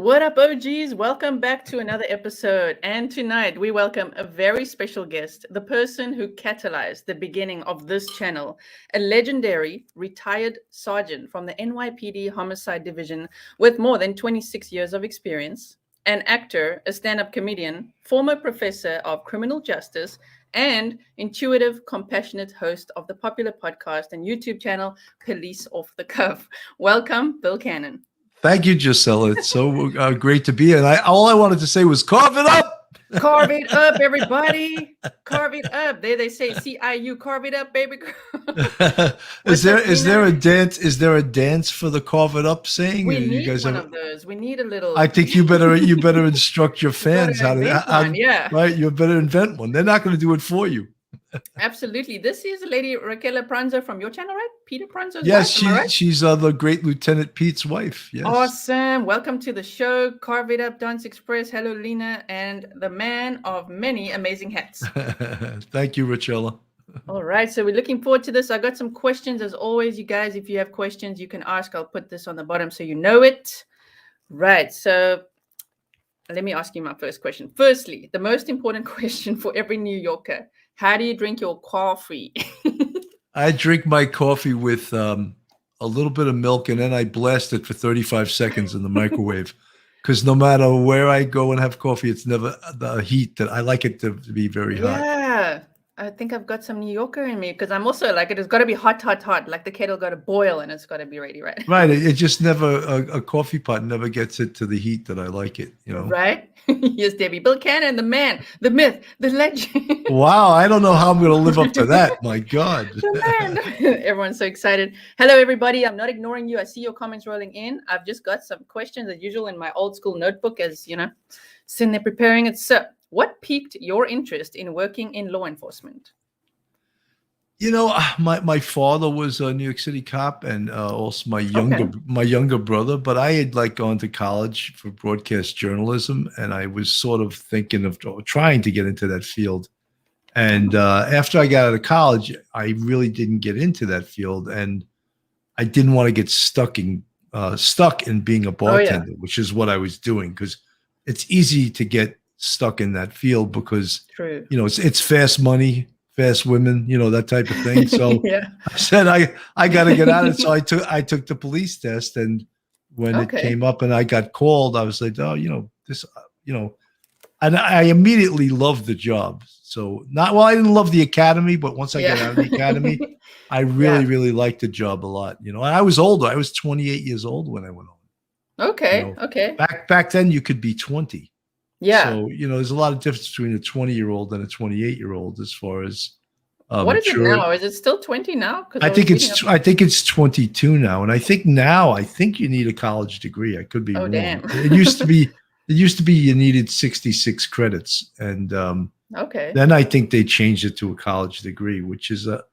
What up, OGs? Welcome back to another episode. And tonight we welcome a very special guest, the person who catalyzed the beginning of this channel, a legendary retired sergeant from the NYPD homicide division with more than 26 years of experience, an actor, a stand-up comedian, former professor of criminal justice, and intuitive, compassionate host of the popular podcast and YouTube channel, Police Off the Cuff. Welcome, Bill Cannon. Thank you, Gisela. It's so great to be here. And all I wanted to say was carve it up. Carve it up, everybody. Carve it up. They say CIU, carve it up, baby. Is there a dance? Is there a dance for the carve it up saying? We need one of those. We need a little. I think you better instruct your fans how to. Yeah. Right. You better invent one. They're not going to do it for you. Absolutely. This is Lady Raquel Pranzo from your channel, right? Peter Pranzo's yes, wife, she's the great Lieutenant Pete's wife. Yes. Awesome. Welcome to the show. Carve it up, Dance Express. Hello, Lena, and the man of many amazing hats. Thank you, Rachella. All right. So we're looking forward to this. I got some questions as always, you guys. If you have questions, you can ask. I'll put this on the bottom so you know it. Right. So let me ask you my first question. Firstly, the most important question for every New Yorker. How do you drink your coffee? I drink my coffee with a little bit of milk, and then I blast it for 35 seconds in the microwave. Because no matter where I go and have coffee, it's never the heat that I like it to be very hot. Yeah, I think I've got some New Yorker in me because I'm also like, it's got to be hot, hot, hot. Like the kettle got to boil and it's got to be ready, right? Right. It just never, a coffee pot never gets it to the heat that I like it, you know? Right? Yes, Debbie. Bill Cannon, the man, the myth, the legend. Wow. I don't know how I'm going to live up to that. My God. The man. Everyone's so excited. Hello, everybody. I'm not ignoring you. I see your comments rolling in. I've just got some questions as usual in my old school notebook as, sitting there preparing it. So what piqued your interest in working in law enforcement? My father was a New York City cop, and also my younger brother. But I had gone to college for broadcast journalism, and I was sort of thinking of trying to get into that field. And after I got out of college, I really didn't get into that field, and I didn't want to get stuck in being a bartender, which is what I was doing, because it's easy to get stuck in that field because it's fast money, fast women, that type of thing. So I said I got to get out of it. So I took the police test, and when it came up and I got called, I was like, and I immediately loved the job. So I didn't love the academy, but once I got out of the academy, I really liked the job a lot. And I was older. I was 28 years old when I went on. Okay. Back then you could be 20. Yeah. So, there's a lot of difference between a 20-year-old and a 28-year-old as far as what is it now? Is it still 20 now? I think it's 22 now. And I think you need a college degree. I could be wrong. Damn. It used to be you needed 66 credits. And then I think they changed it to a college degree, which is a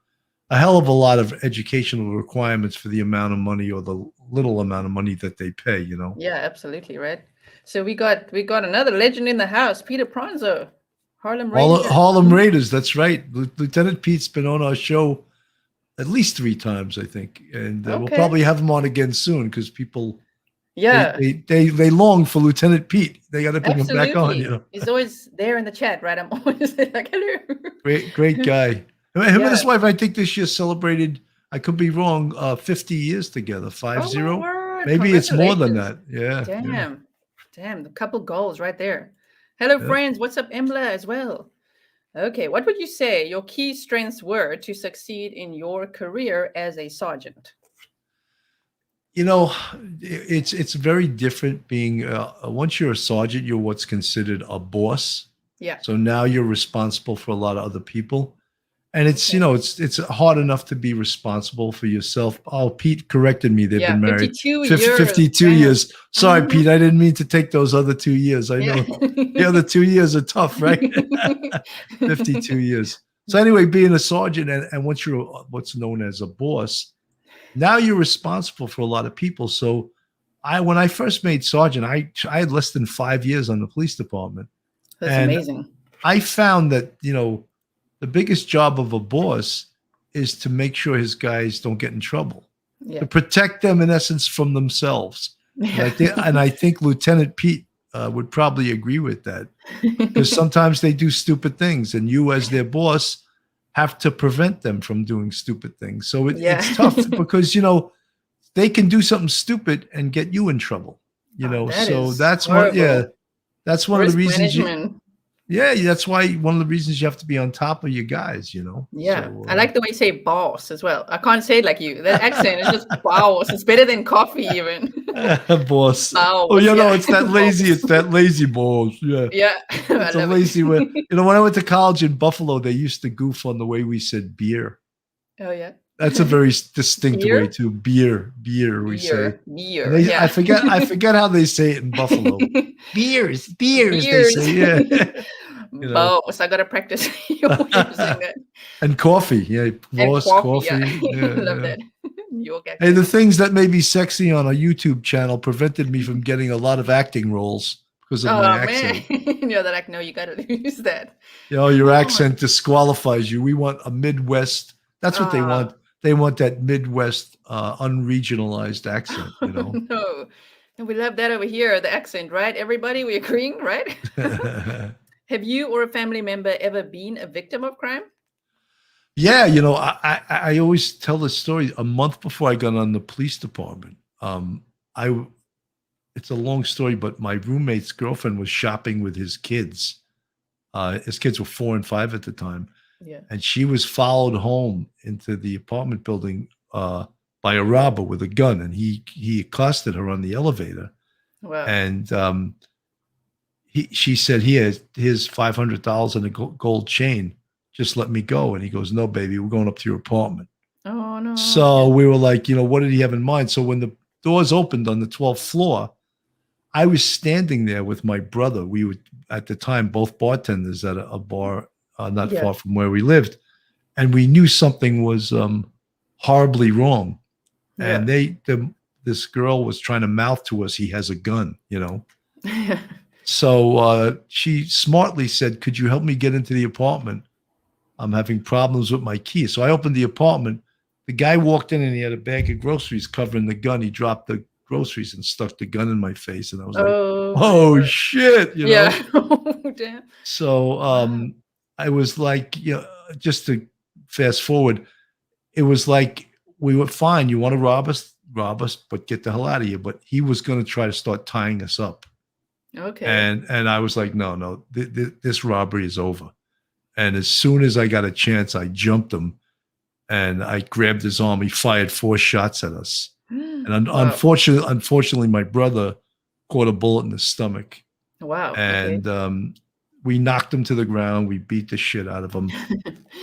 hell of a lot of educational requirements for the amount of money or the little amount of money that they pay, Yeah, absolutely, right. So we got another legend in the house, Peter Pranzo, Harlem Raiders. Harlem Raiders, that's right. Lieutenant Pete's been on our show at least 3 times, I think, and we'll probably have him on again soon because people, they long for Lieutenant Pete. They got to bring him back on. He's always there in the chat, right? I'm always like, hello. Great guy. Him and his wife, I think this year celebrated. I could be wrong. 50 years together, 50. Maybe it's more than that. Yeah. Damn, the couple goals right there. Hello, friends. What's up, Embla, as well? Okay, what would you say your key strengths were to succeed in your career as a sergeant? It's very different being, once you're a sergeant, you're what's considered a boss. Yeah. So now you're responsible for a lot of other people. And it's, it's hard enough to be responsible for yourself. Oh, Pete corrected me. They've been married 52 years. Sorry, Pete. I didn't mean to take those other 2 years. I know the other 2 years are tough, right? 52 years. So anyway, being a sergeant and once you're what's known as a boss, now you're responsible for a lot of people. So when I first made sergeant, I had less than 5 years on the police department. That's amazing. I found that, the biggest job of a boss is to make sure his guys don't get in trouble, to protect them in essence from themselves. Yeah. And I think Lieutenant Pete would probably agree with that, because sometimes they do stupid things, and you, as their boss, have to prevent them from doing stupid things. So Yeah. it's tough because, you know, they can do something stupid and get you in trouble, you Oh, know. that So is that's one, yeah, horrible. that's one of the Risk reasons you, management. yeah, that's why one of the reasons you have to be on top of your guys, you know. Yeah. I So like the way you say boss as well. I can't say it like you. That accent is just boss. It's better than coffee even. boss. Oh, Boss, you know, yeah. it's that lazy, Boss. it's that lazy boss. Yeah. Yeah. I It's a love lazy way. it. You know, when I went to college in Buffalo, they used to goof on the way we said beer. Oh, yeah. That's a very distinct way Beer? to beer, we say. And Beer. they, Yeah. I forget how they say it in Buffalo. Beers, they say, Beers. yeah. You know, Boss. I gotta practice using that. and coffee, yeah, And boss, coffee. Yeah. coffee, yeah, Love yeah. that. New York Hey, the accent. things that made me sexy on a YouTube channel prevented me from getting a lot of acting roles because of my Oh man. accent. You know that I know you gotta use that. You know, your Oh my. accent disqualifies you. We want a Midwest. That's what they Uh, want. They want that Midwest, unregionalized accent, you know. no. And we love that over here, the accent, right? Everybody, we agreeing, right? Have you or a family member ever been a victim of crime? Yeah, you know, I always tell this story. A month before I got on the police department, I it's a long story, but my roommate's girlfriend was shopping with his kids. His kids were 4 and 5 at the time, Yeah. and she was followed home into the apartment building by a robber with a gun, and he accosted her on the elevator, Wow. and she said, here's $500 and a gold chain. Just let me go. And he goes, no, baby, we're going up to your apartment. Oh no. So we were like, you know, what did he have in mind? So when the doors opened on the 12th floor, I was standing there with my brother. We were at the time both bartenders at a bar not Yeah. far from where we lived, and we knew something was horribly wrong. And this girl was trying to mouth to us, he has a gun, you know. Yeah. So she smartly said, could you help me get into the apartment? I'm having problems with my key. So I opened the apartment. The guy walked in and he had a bag of groceries covering the gun. He dropped the groceries and stuck the gun in my face. And I was like, Oh, oh shit, you know? yeah. Oh, damn. So Wow. I was like, you know, just to fast forward, it was like, we were fine. You want to rob us, but get the hell out of here. But he was going to try to start tying us up. Okay. And I was like, no, this robbery is over. And as soon as I got a chance, I jumped him and I grabbed his arm. He fired 4 shots at us. And Wow. unfortunately, my brother caught a bullet in the stomach. Wow. Okay. And we knocked him to the ground. We beat the shit out of him.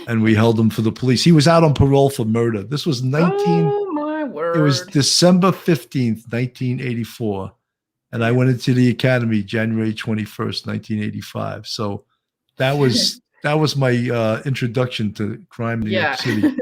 And we held him for the police. He was out on parole for murder. This was Oh my it was word. December 15th, 1984. And I went into the academy January 21st, 1985. So that was my introduction to crime in New York City.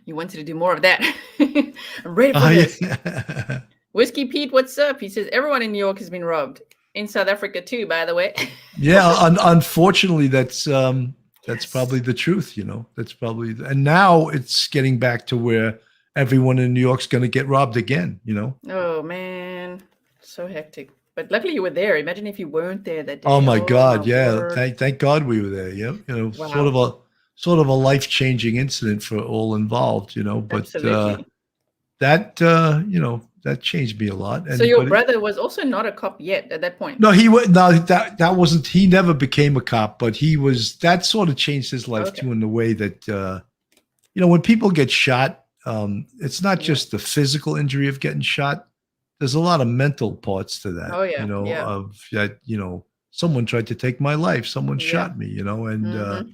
You wanted to do more of that. I'm ready for this. Yeah. Whiskey Pete, what's up? He says everyone in New York has been robbed. In South Africa too, by the way. Yeah, unfortunately, that's Yes. probably the truth. You know, that's probably, and now it's getting back to where everyone in New York's going to get robbed again. You know. Oh man, so hectic. But luckily you were there. Imagine if you weren't there that day. Oh my God! Yeah, word. thank God we were there. Yeah, you know, Wow. sort of a life-changing incident for all involved. You know, but Absolutely. that you know, that changed me a lot. So And your brother was also not a cop yet at that point. no, that wasn't. He never became a cop, but he was. That sort of changed his life Okay. too, in the way that you know, when people get shot, it's not Yeah. just the physical injury of getting shot. There's a lot of mental parts to that. Oh yeah. You know, Yeah. of that. You know, someone tried to take my life. Someone Yeah. shot me. You know, and Mhm.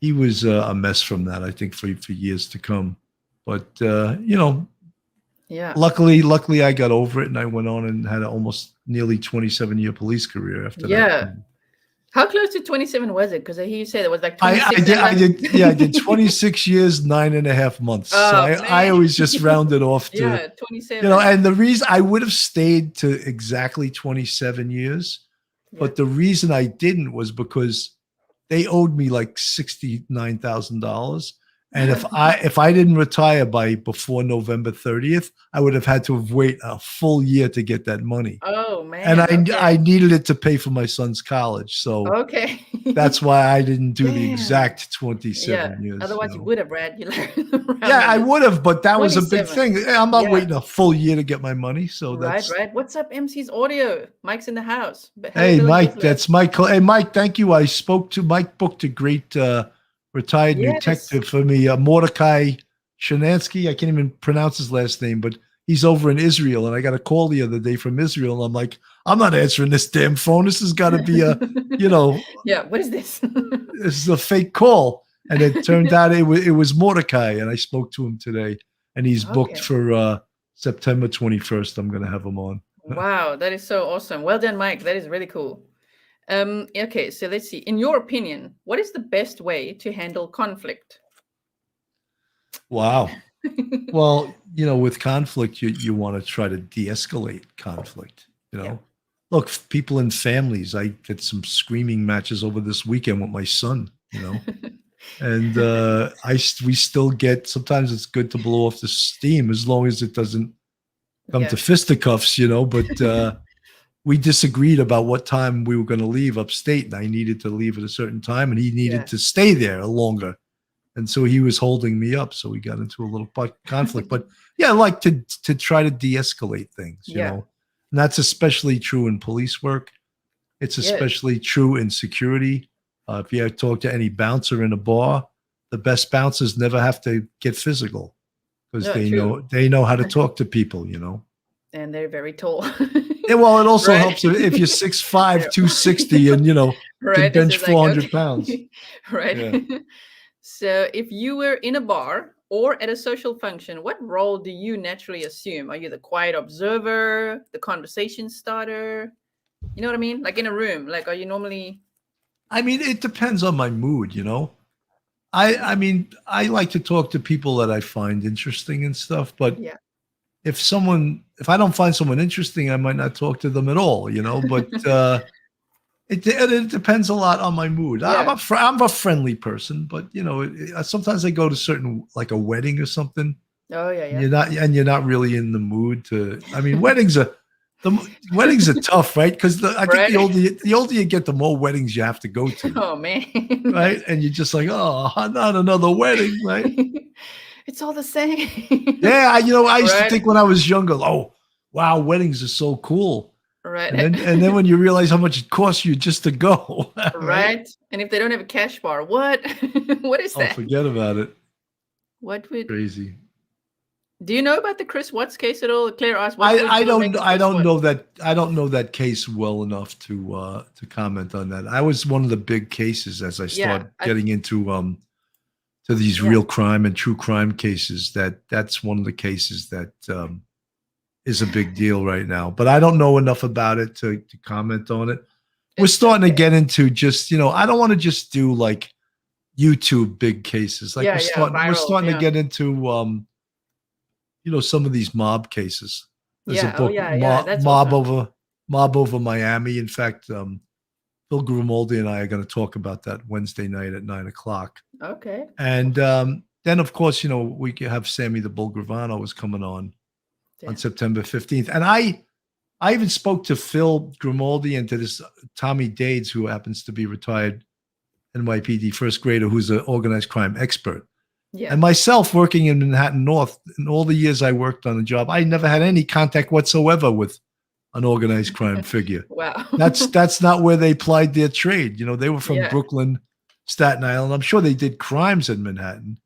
he was a mess from that. I think for years to come. But you know, Yeah. luckily I got over it, and I went on and had an almost nearly 27-year police career after that. Yeah. How close to 27 was it? Because I hear you say it was like I 26. did 26 years, 9.5 months. So Oh, I man. always just rounded off to, Yeah, 27. you know, and the reason I would have stayed to exactly 27 years, Yeah. but the reason I didn't was because they owed me like $69,000. And if I didn't retire before November 30th, I would have had to have waited a full year to get that money. Oh And man. I Okay. needed it to pay for my son's college. So Okay. that's why I didn't do the Damn. exact 27 Yeah. years, Otherwise, you would have, Brad. You learned round Yeah, I numbers. would have, but that was a big 27. thing. I'm not Yeah. waiting a full year to get my money. So Right, that's, right. What's up, MC's audio? Mike's in the house. But hello, hey, hello, Mike, Gisela. that's Mike. Hey, Mike, thank you. I spoke to Mike, booked a great retired Yes. detective for me, Mordecai Shanansky. I can't even pronounce his last name, but he's over in Israel. And I got a call the other day from Israel. And I'm like, I'm not answering this damn phone. This has got to be you know, Yeah, what is this? this is a fake call. And it turned out it was Mordecai. And I spoke to him today. And he's booked Okay. for September 21st. I'm going to have him on. Wow, that is so awesome. Well done, Mike. That is really cool. Okay, so let's see. In your opinion, what is the best way to handle conflict? Wow. Well, with conflict, you want to try to de-escalate conflict. Yeah. Look, people in families. I did some screaming matches over this weekend with my son. And we still get. Sometimes it's good to blow off the steam as long as it doesn't come Yeah. to fisticuffs. But we disagreed about what time we were going to leave upstate, and I needed to leave at a certain time, and he needed Yeah. to stay there longer. And so he was holding me up. So we got into a little conflict. But yeah, I like to try to de-escalate things, Yeah. And that's especially true in police work. It's Yes. especially true in security. If you talk to any bouncer in a bar, the best bouncers never have to get physical because No, they true. know how to talk to people, And they're very tall. Yeah, well, it also Right. helps if you're 6'5", Yeah. 260 and, Right. can It's bench just like, 400 okay. pounds. Right. Yeah. So if you were in a bar or at a social function, what role do you naturally assume? Are you the quiet observer, the conversation starter? You know what I mean? Like in a room, like are you normally? I mean, it depends on my mood, I mean, I like to talk to people that I find interesting and stuff, but Yeah. if I don't find someone interesting, I might not talk to them at all, but it depends a lot on my mood. Yeah. I'm a friendly person, but sometimes I go to certain, like a wedding or something, Oh yeah, and yeah. you're not really in the mood to. I mean, weddings are tough, right? Because I think Right. the older you get, the more weddings you have to go to, Oh man. right? And you're just like, oh, not another wedding, right? It's all the same. Yeah, I used to Right. think when I was younger, oh, wow, weddings are so cool. Right. And then when you realize how much it costs you just to go, right? Right. And if they don't have a cash bar, what? What is Oh, that? forget about it. What would Crazy. do you know about the Chris Watts case at all? Claire asked, what would I your don't next I don't know response? that I don't know that case well enough to comment on that. I was one of the big cases as I Yeah, started getting into to these yeah. real crime and true crime cases. That's one of the cases that is a big deal right now. But I don't know enough about it to comment on it. We're It's starting to okay. get into just, I don't want to just do like YouTube big cases. Like Yeah, we're yeah, viral. starting to Yeah. get into some of these mob cases. There's a Yeah. Oh book, yeah, yeah. That's awesome. Mob over Miami. In fact, Phil Grimaldi and I are going to talk about that Wednesday night at 9:00. Okay. And then, of course, we could have Sammy the Bull Gravano is coming on Damn. September 15th. And I even spoke to Phil Grimaldi and to this Tommy Dades, who happens to be retired NYPD first grader, who's an organized crime expert. Yeah. And myself working in Manhattan North, in all the years I worked on the job, I never had any contact whatsoever with an organized crime figure. Wow. That's not where they plied their trade. They were from Yeah. Brooklyn, Staten Island. I'm sure they did crimes in Manhattan,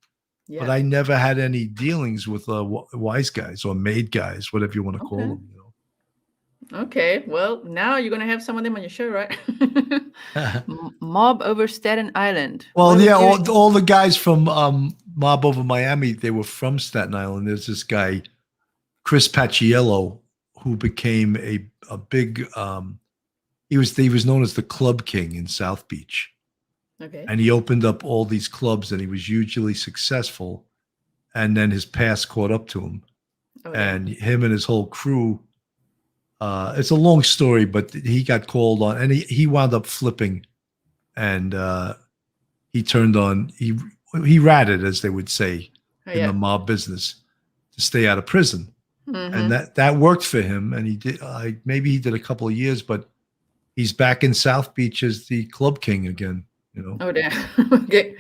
but Yeah. I never had any dealings with wise guys or made guys, whatever you want to call Okay. them. Okay. Well, now you're gonna have some of them on your show, right? Mob over Staten Island. What Well, are we yeah, doing? all the guys from Mob over Miami, they were from Staten Island. There's this guy, Chris Paciello, who became a big he was known as the Club King in South Beach. Okay. And he opened up all these clubs and he was hugely successful. And then his past caught up to him. Oh, yeah. And him and his whole crew, it's a long story, but he got called on and he wound up flipping and he he ratted, as they would say Oh, in the yeah. mob business, to stay out of prison. And Mm-hmm. that worked for him. And he did, maybe he did a couple of years, but he's back in South Beach as the club king again, you know. Oh, damn. Okay.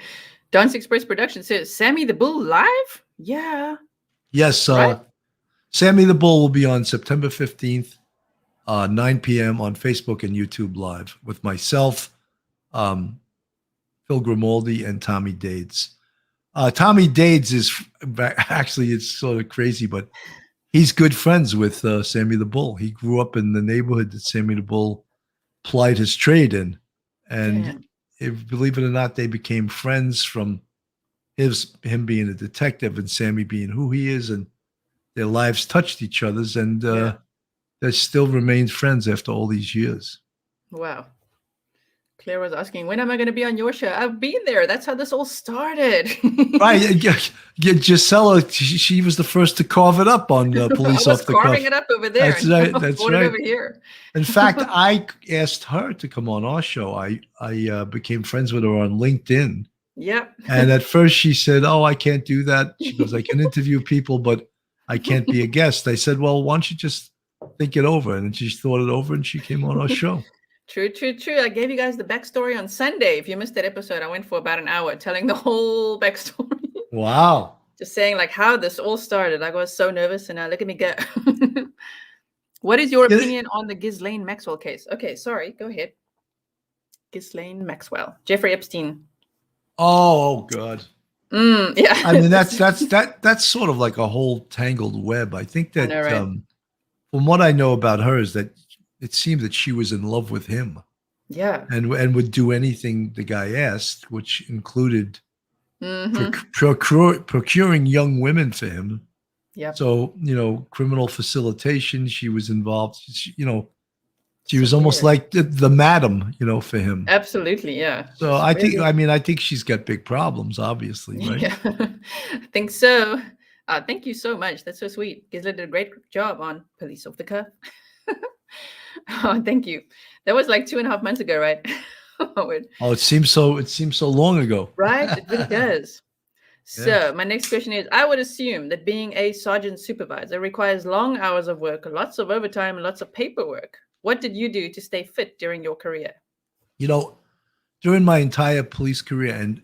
Dance Express Production says Sammy the Bull live? Yeah. Yes, Right? Sammy the Bull will be on September 15th, 9 p.m. on Facebook and YouTube Live with myself, um, Phil Grimaldi, and Tommy Dades. Tommy Dades is actually, it's sort of crazy, but he's good friends with Sammy the Bull. He grew up in the neighborhood that Sammy the Bull plied his trade in. And Damn. believe it or not, they became friends from him being a detective and Sammy being who he is, and their lives touched each other's, and Yeah. they still remained friends after all these years. Wow. Claire was asking, when am I going to be on your show? I've been there. That's how this all started. Right. Gisela, she was the first to carve it up on Police I was Off the carving Cuff. it up over there. That's right. That's Brought it right. over here. In fact, I asked her to come on our show. I became friends with her on LinkedIn. Yep. And at first she said, "Oh, I can't do that." She goes, "I can interview people, but I can't be a guest." I said, "Well, why don't you just think it over?" And then she thought it over and she came on our show. True, true, true. I gave you guys the backstory on Sunday. If you missed that episode, I went for about an hour telling the whole backstory. Wow. Just saying like how this all started. I was so nervous and now look at me go. What is your opinion on the Ghislaine Maxwell case? Okay, sorry. Go ahead. Ghislaine Maxwell. Jeffrey Epstein. Oh God. Yeah. I mean, that's sort of like a whole tangled web. I think that I know, right? from what I know about her is that it seemed that she was in love with him. Yeah. And would do anything the guy asked, which included procuring young women for him. Yeah. So, criminal facilitation, she was involved. She So was almost weird. like the madam, for him. Absolutely, yeah. So I think she's got big problems, obviously, right? Yeah, I think so. Thank you so much. That's so sweet. Gisela did a great job on Police Off the Cuff. Oh, thank you. That was like 2.5 months ago, right? Oh, it seems so long ago. Right? It really does. Yeah. So my next question is, I would assume that being a sergeant supervisor requires long hours of work, lots of overtime, and lots of paperwork. What did you do to stay fit during your career? During my entire police career, and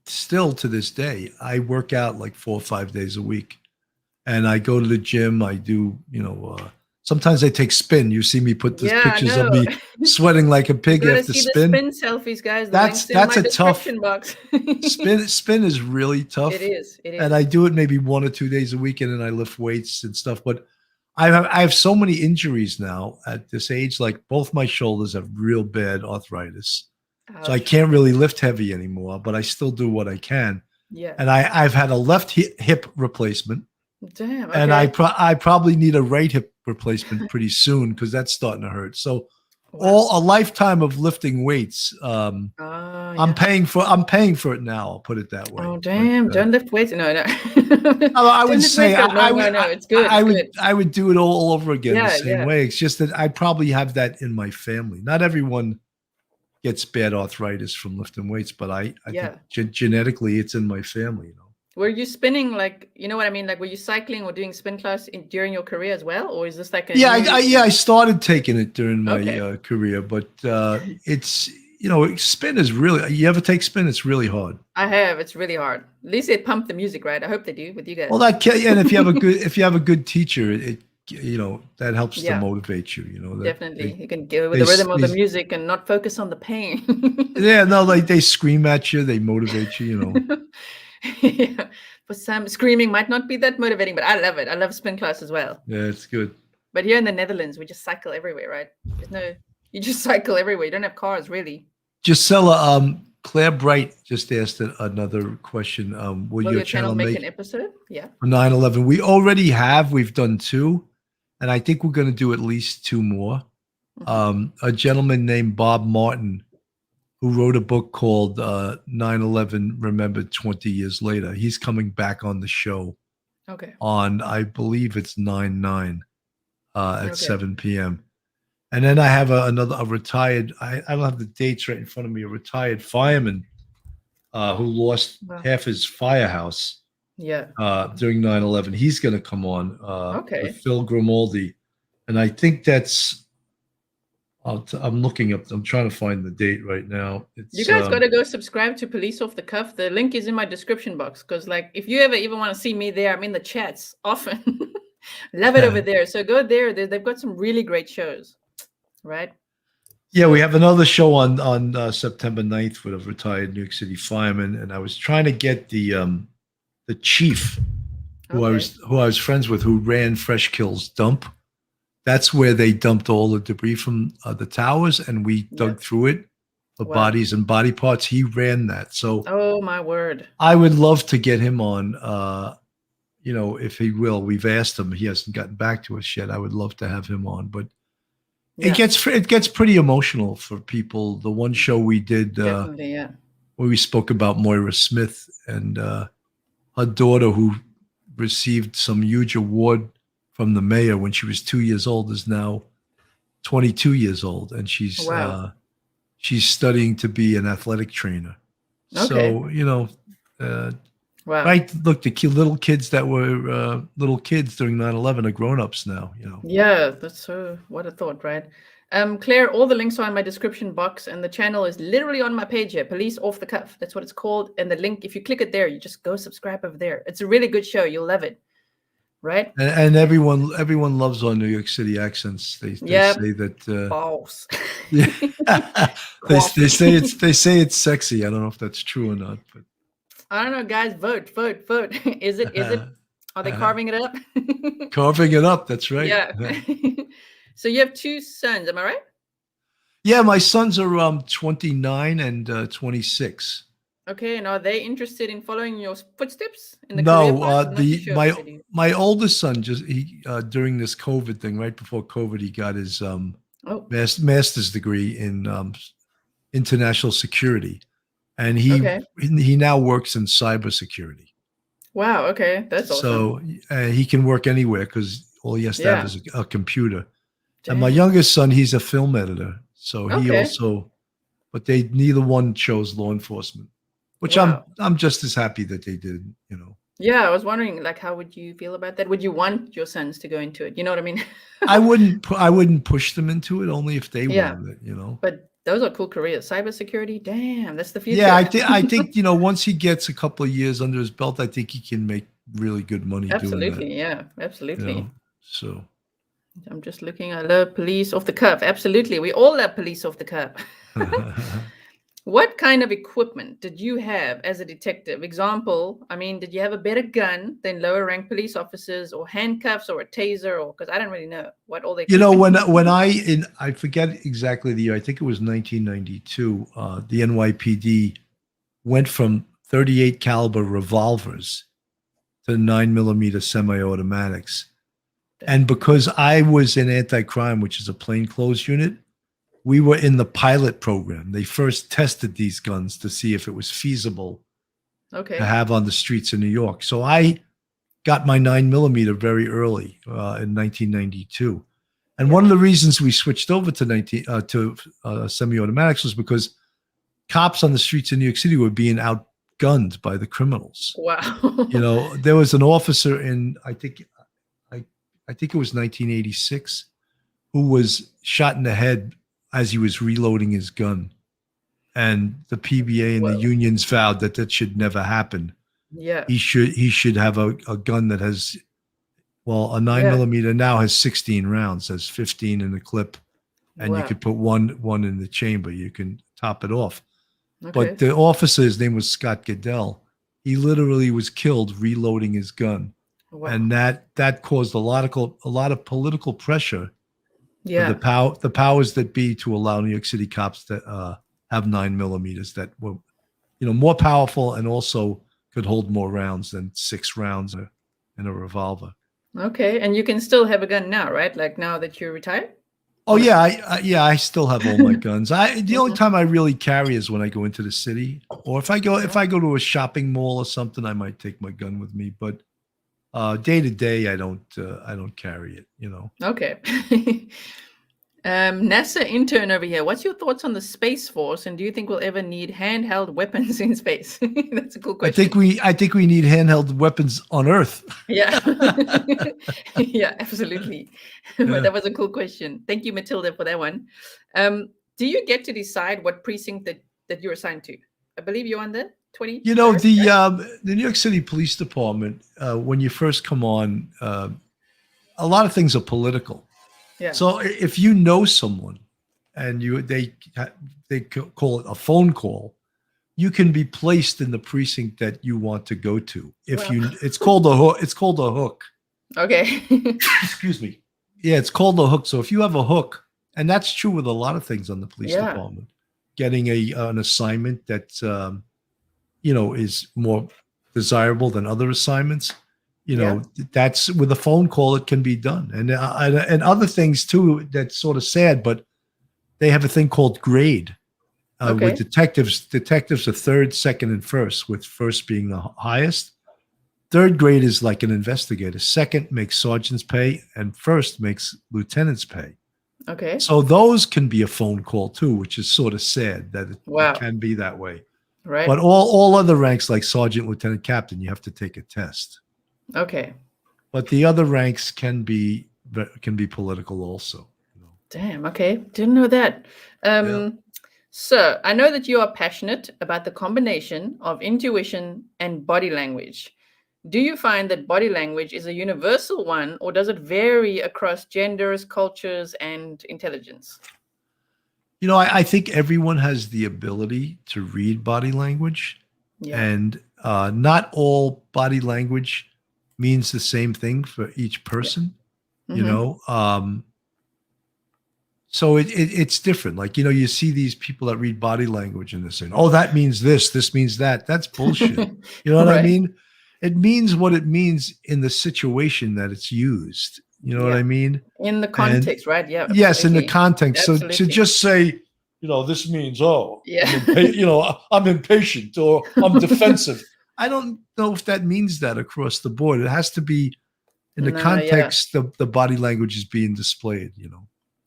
still to this day, I work out like 4 or 5 days a week. And I go to the gym. I do, sometimes I take spin. You see me put these pictures of me sweating like a pig after see spin. The spin selfies, guys. That's a tough box. spin is really tough. It is. And I do it maybe 1 or 2 days a week, and then I lift weights and stuff. But I have so many injuries now at this age. Like both my shoulders have real bad arthritis. Ouch. So I can't really lift heavy anymore, but I still do what I can. Yeah. And I've had a left hip replacement. Damn. Okay. And I probably need a right hip replacement pretty soon because that's starting to hurt. So a lifetime of lifting weights. I'm paying for it now. I'll put it that way. Oh damn! Don't lift weights. No. I would say no. It's good. I would do it all over again the same Yeah. way. It's just that I probably have that in my family. Not everyone gets bad arthritis from lifting weights, but I think genetically it's in my family. Were you spinning like, you know what I mean? Like, were you cycling or doing spin class during your career as well? Or is this like I started taking it during my career, but it's, spin is really, you ever take spin? It's really hard. I have. It's really hard. At least they pump the music, right? I hope they do with you guys. Well, and if you have a good teacher, that helps to motivate you, Definitely. You can go with the rhythm of the music and not focus on the pain. They scream at you, they motivate you, Yeah. For some, screaming might not be that motivating, but I love it. I love spin class as well. Yeah, it's good. But here in the Netherlands, we just cycle everywhere, right? You just cycle everywhere. You don't have cars, really. Gisela, Claire Bright just asked another question. Will your channel make an episode? Yeah. 9/11. We've done 2, and I think we're going to do at least 2 more. A gentleman named Bob Martin, who wrote a book called 9/11 Remembered 20 Years Later. He's coming back on the show. Okay. On, I believe it's 9/9 at 7 p.m. And then I have a retired, I don't have the dates right in front of me, a retired fireman who lost Wow. half his firehouse Yeah. during 9/11. He's going to come on with Okay. Phil Grimaldi. And I think that's, I'm looking up, I'm trying to find the date right now. You It's, guys got to go subscribe to Police Off the Cuff. The link is in my description box because, like, if you ever even want to see me there, I'm in the chats often. Love it over there. So go there. They've got some really great shows, right? yeah, we have another show on September 9th with a retired New York City fireman. And I was trying to get the chief who Okay. I was friends with, who ran Fresh Kills Dump. That's where they dumped all the debris from the towers, and we dug through it for Wow. bodies and body parts. He ran that, so Oh my word! I would love to get him on. If he will. We've asked him; he hasn't gotten back to us yet. I would love to have him on, but Yeah, it gets pretty emotional for people. The one show we did, definitely. Yeah. where we spoke about Moira Smith and her daughter, who received some huge award from the mayor when she was 2 years old, is now 22 years old, and Wow. she's studying to be an athletic trainer. Okay. So Wow. right? Look, the little kids that were little kids during 9/11 are grown-ups now. Yeah, that's so. What a thought, right? Claire, all the links are in my description box, and the channel is literally on my page here. Police Off the Cuff. That's what it's called. And the link, if you click it there, you just go subscribe over there. It's a really good show. You'll love it. Right? And everyone loves our New York City accents. They say that. Boss. Yeah, they say it's sexy. I don't know if that's true or not, but I don't know, guys. Vote. Is it? Are they carving it up? carving it up. That's right. Yeah. So you have two sons, am I right? Yeah, my sons are 29 and 26. Okay, and are they interested in following your footsteps in the career No, path? I'm not too sure already. my oldest son during this COVID thing, right before COVID, he got his Oh, master's degree in international security, and okay. he now works in cybersecurity. Wow. Okay, that's awesome. So he can work anywhere because all he has to have Yeah. is a computer. And Damn. my youngest son, he's a film editor, so he Okay. also, but neither one chose law enforcement, which Wow. I'm just as happy that they did. Yeah, I was wondering, like, how would you feel about that? Would you want your sons to go into it? You know what I mean? I wouldn't push them into it, only if they Yeah. wanted it. But those are cool careers. Cybersecurity, damn, that's the future. Yeah, I think once he gets a couple of years under his belt, I think he can make really good money doing that. Absolutely, yeah, absolutely. So I'm just looking. I love Police Off the Cuff. Absolutely, we all love Police Off the Cuff. What kind of equipment did you have as a detective? Example, I mean, did you have a better gun than lower rank police officers, or handcuffs, or a taser, or because I don't really know what all they. when I forget exactly the year, I think it was 1992. The NYPD went from 38 caliber revolvers to 9mm semi-automatics, and because I was in anti-crime, which is a plainclothes unit, we were in the pilot program. They first tested these guns to see if it was feasible Okay. to have on the streets of New York. So I got my 9mm very early in 1992. And one of the reasons we switched over to semi-automatics was because cops on the streets of New York City were being outgunned by the criminals. Wow. There was an officer in, I think it was 1986, who was shot in the head as he was reloading his gun, and the PBA and the unions vowed that should never happen. Yeah. He should have a gun that has, a 9mm now has 16 rounds, has 15 in the clip, and you could put one in the chamber. You can top it off. Okay. But the officer, his name was Scott Goodell. He literally was killed reloading his gun, and that caused a lot of political pressure. Yeah. The powers that be to allow New York City cops to have 9mm that were, more powerful and also could hold more rounds than 6 rounds in a revolver. Okay, and you can still have a gun now, right? Like now that you're retired? Oh yeah, I still have all my guns. The only time I really carry is when I go into the city, or if I go to a shopping mall or something, I might take my gun with me. But day to day, I don't carry it. Okay. NASA intern over here. What's your thoughts on the Space Force, and do you think we'll ever need handheld weapons in space? That's a cool question. I think we need handheld weapons on Earth. Yeah, yeah, absolutely. But that was a cool question. Thank you, Matilda, for that one. Do you get to decide what precinct that you're assigned to? I believe you're on the 20. You know, the New York City Police Department, when you first come on, a lot of things are political. Yeah. So if you know someone and they call it a phone call, you can be placed in the precinct that you want to go to. It's called a hook. It's called a hook. Okay. Excuse me. Yeah, it's called a hook. So if you have a hook, and that's true with a lot of things on the police department, getting an assignment that is more desirable than other assignments. That's with a phone call, it can be done. And other things too, that's sort of sad, but they have a thing called grade. With detectives are third, second, and first, with first being the highest. Third grade is like an investigator. Second makes sergeants pay, and first makes lieutenants pay. Okay. So those can be a phone call too, which is sort of sad that it can be that way. Right. But all other ranks like sergeant, lieutenant, captain, you have to take a test. Okay. But the other ranks can be political also. Damn. Okay. Didn't know that. So I know that you are passionate about the combination of intuition and body language. Do you find that body language is a universal one, or does it vary across genders, cultures, and intelligence? I think everyone has the ability to read body language, and not all body language means the same thing for each person. So it's different. Like, you see these people that read body language and they're saying, oh, that means this means that. That's bullshit. You know what I mean? It means what it means in the situation that it's used. You know what I mean? In the context, right? Yeah. Absolutely. Yes, in the context. Absolutely. So to just say, this means, yeah, I'm impatient or I'm defensive. I don't know if that means that across the board. It has to be in the context the body language is being displayed,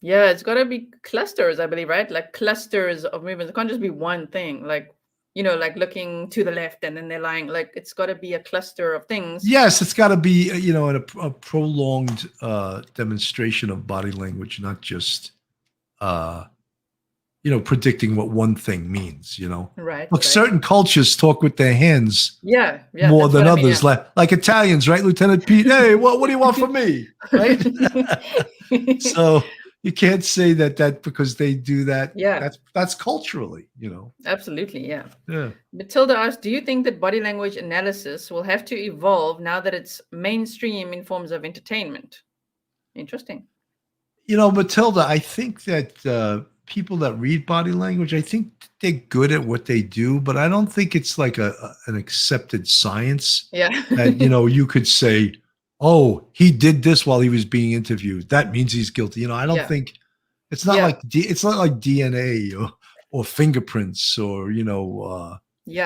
Yeah, it's got to be clusters, I believe, right? Like clusters of movements. It can't just be one thing. Like, like looking to the left and then they're lying. Like, it's got to be a cluster of things. Yes, it's got to be, a prolonged demonstration of body language, not just, predicting what one thing means, Right. Look, certain cultures talk with their hands more than others. Like Italians, right? Lieutenant Pete, hey, what do you want from me? Right? So you can't say that because they do that. Yeah. That's culturally, Absolutely, yeah. Yeah. Matilda asked, do you think that body language analysis will have to evolve now that it's mainstream in forms of entertainment? Interesting. Matilda, I think that people that read body language, I think they're good at what they do, but I don't think it's like an accepted science. Yeah. That, you could say, oh, he did this while he was being interviewed. That means he's guilty. I don't think it's not like DNA or fingerprints or,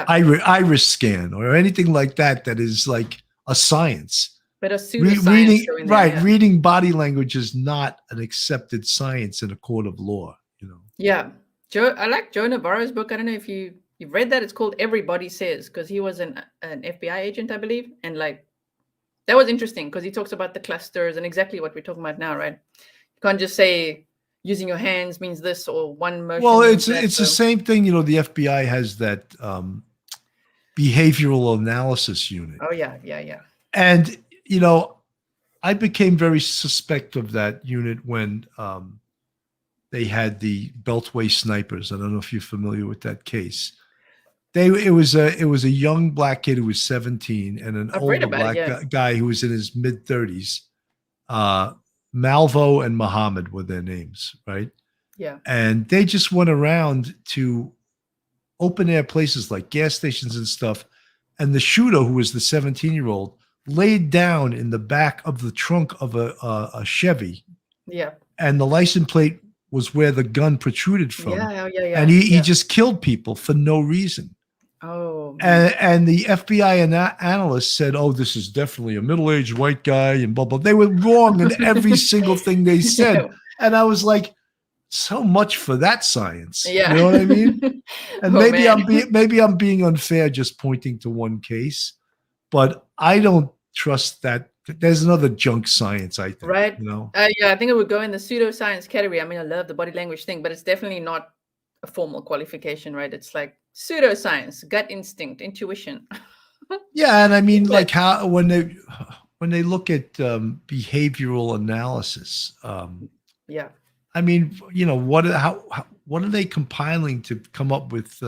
iris scan or anything like that is like a science. But a pseudoscience. Reading body language is not an accepted science in a court of law. Yeah. I like Joe Navarro's book. I don't know if you've read that. It's called Everybody Says, because he was an FBI agent, I believe. And that was interesting because he talks about the clusters and exactly what we're talking about now, right? You can't just say using your hands means this or one motion. Well, it's the same thing. The FBI has that behavioral analysis unit. Oh, yeah. And, I became very suspect of that unit when they had the Beltway snipers. I don't know if you're familiar with that case. It was a young black kid who was 17 and an older black guy who was in his mid 30s. Malvo and Muhammad were their names, right? Yeah. And they just went around to open air places like gas stations and stuff. And the shooter, who was the 17-year-old, laid down in the back of the trunk of a Chevy. Yeah. And the license plate was where the gun protruded from. Yeah. And he just killed people for no reason. Oh. And the FBI analyst said, oh, this is definitely a middle-aged white guy and blah, blah. They were wrong in every single thing they said. And I was like, so much for that science. Yeah. You know what I mean? And Oh, maybe man. maybe I'm being unfair just pointing to one case, but I don't trust that. There's another junk science, I think. Right. You know? Yeah, I think it would go in the pseudoscience category. I mean, I love the body language thing, but it's definitely not a formal qualification, right? It's like pseudoscience, gut instinct, intuition. Yeah, and I mean, But like how when they look at behavioral analysis, yeah, I mean, you know, what are they compiling to come up with?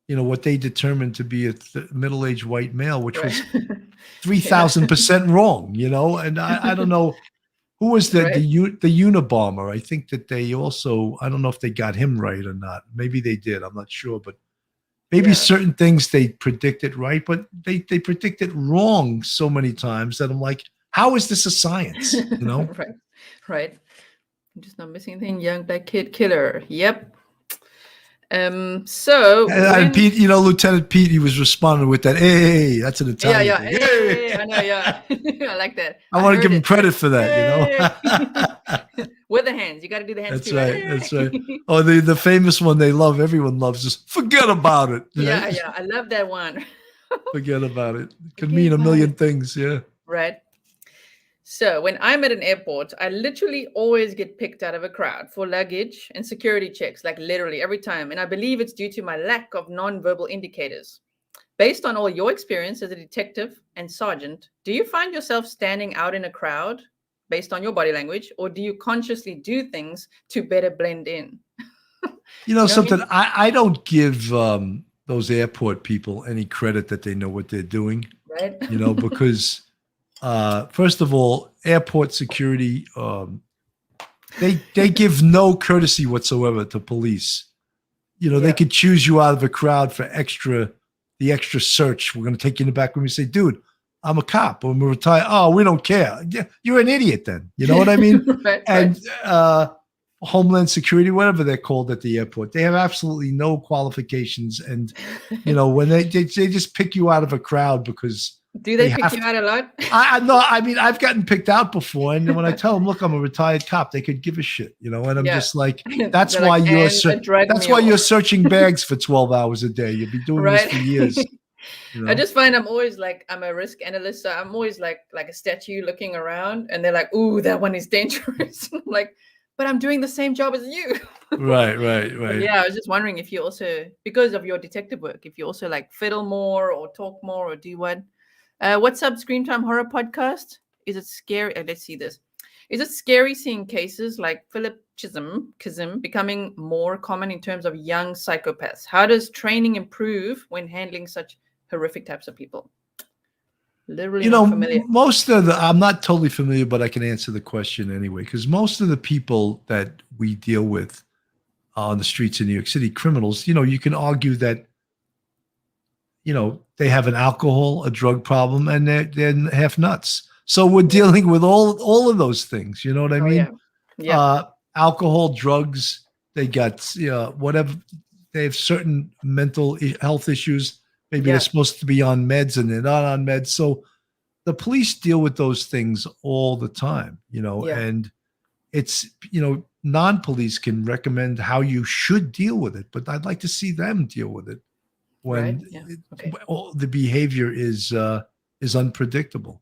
You know, what they determined to be a middle-aged white male, which right. was Yeah, 3,000% wrong, you know, and I don't know who was right. the Unabomber. I think that they also, I don't know if they got him right or not. Maybe they did. I'm not sure, but maybe Yeah. certain things they predicted right, but they predicted wrong so many times that I'm like, how is this a science? You know? Right. Right. I'm just not missing anything. Young black kid killer. Yep. So And when Pete, you know, Lieutenant Pete, he was responding with that. Hey, that's an yeah, Italian yeah. thing. Hey, Hey. I know, yeah. I like that. I I want to heard give him it, right? credit for that, you Hey. know? With the hands. You got to do the hands That's too, right? right. That's right. Hey. Oh, the famous one they love, everyone loves, is forget about it. Right? Yeah, yeah. I love that one. Forget about it. It could Forget mean a about million it. things. Yeah. Right. So when I'm at an airport, I literally always get picked out of a crowd for luggage and security checks, like literally every time. And I believe it's due to my lack of nonverbal indicators. Based on all your experience as a detective and sergeant, do you find yourself standing out in a crowd based on your body language, or do you consciously do things to better blend in? You know You know what I something, mean? I don't give those airport people any credit that they know what they're doing, Right? you know, because first of all, airport security, they give no courtesy whatsoever to police. You know, they Yeah. could choose you out of a crowd for the extra search. We're going to take you in the back room and say, dude, I'm a cop. I'm retired. Oh, we don't care. Yeah, you're an idiot then. You know what I mean? Right, right. And Homeland Security, whatever they're called at the airport, they have absolutely no qualifications. And, you know, when they just pick you out of a crowd because Do they they pick have you to. out a lot? I no, I mean, I've gotten picked out before, and when I tell them, "Look, I'm a retired cop," they could give a shit, you know. And I'm Yeah. just like, They're like, and a drug that's why mule. you're searching bags for 12 hours a day. You'll be doing this Right. for years, you I know. just find I'm always like, I'm a risk analyst, so I'm always like a statue looking around, and they're like, "Ooh, that one is dangerous." I'm like, but I'm doing the same job as you. Right, right, But right. yeah, I was just wondering if you also, because of your detective work, if you also like fiddle more or talk more or do what? What's up, Screen Time Horror Podcast? Is it scary? Let's see this. Is it scary seeing cases like Philip Chisholm becoming more common in terms of young psychopaths? How does training improve when handling such horrific types of people? Literally You know, not familiar. most of the I'm not totally familiar, but I can answer the question anyway. Because most of the people that we deal with on the streets in New York City, criminals, you know, you can argue that you know, they have an alcohol, a drug problem, and they're half nuts. So we're Yeah. dealing with all of those things. You know what I Oh mean? yeah. Yeah. Alcohol, drugs. They got whatever. They have certain mental health issues. Maybe they're Yeah. supposed to be on meds and they're not on meds. So the police deal with those things all the time. You know, Yeah. and it's non-police can recommend how you should deal with it, but I'd like to see them deal with it Right. when Yeah. Okay. the behavior is unpredictable.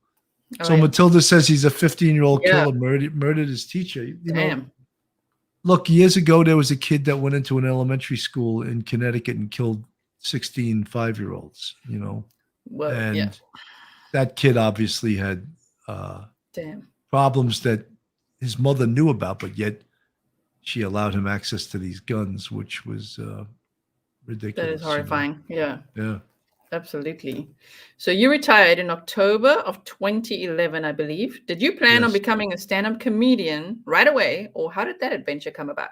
Oh So yeah. Matilda says he's a 15-year-old Yeah. killer murdered his teacher. You know, Damn. look, years ago there was a kid that went into an elementary school in Connecticut and killed 16 5-year-olds. You know, Well, yeah. and that kid obviously had Damn. problems that his mother knew about, but yet she allowed him access to these guns, which was ridiculous. That is horrifying. Yeah. Yeah. Absolutely. So you retired in October of 2011, I believe. Did you plan on Yes. becoming a stand-up comedian right away, or how did that adventure come about?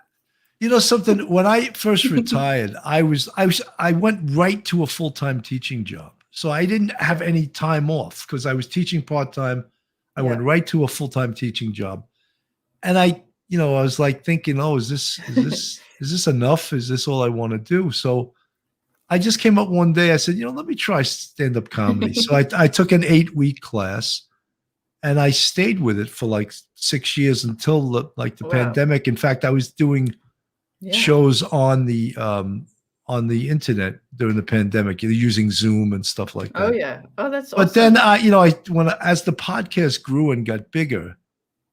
You know something? When I first retired, I went right to a full-time teaching job. So I didn't have any time off because I was teaching part-time. I went Yeah. right to a full-time teaching job. And I was like thinking, oh, is this enough? Is this all I want to do? So I just came up one day. I said, let me try stand-up comedy. So I took an 8-week class, and I stayed with it for like 6 years until the Wow. pandemic. In fact, I was doing Yeah. shows on the internet during the pandemic, using Zoom and stuff like that. Oh yeah. Oh, that's But awesome. then as the podcast grew and got bigger,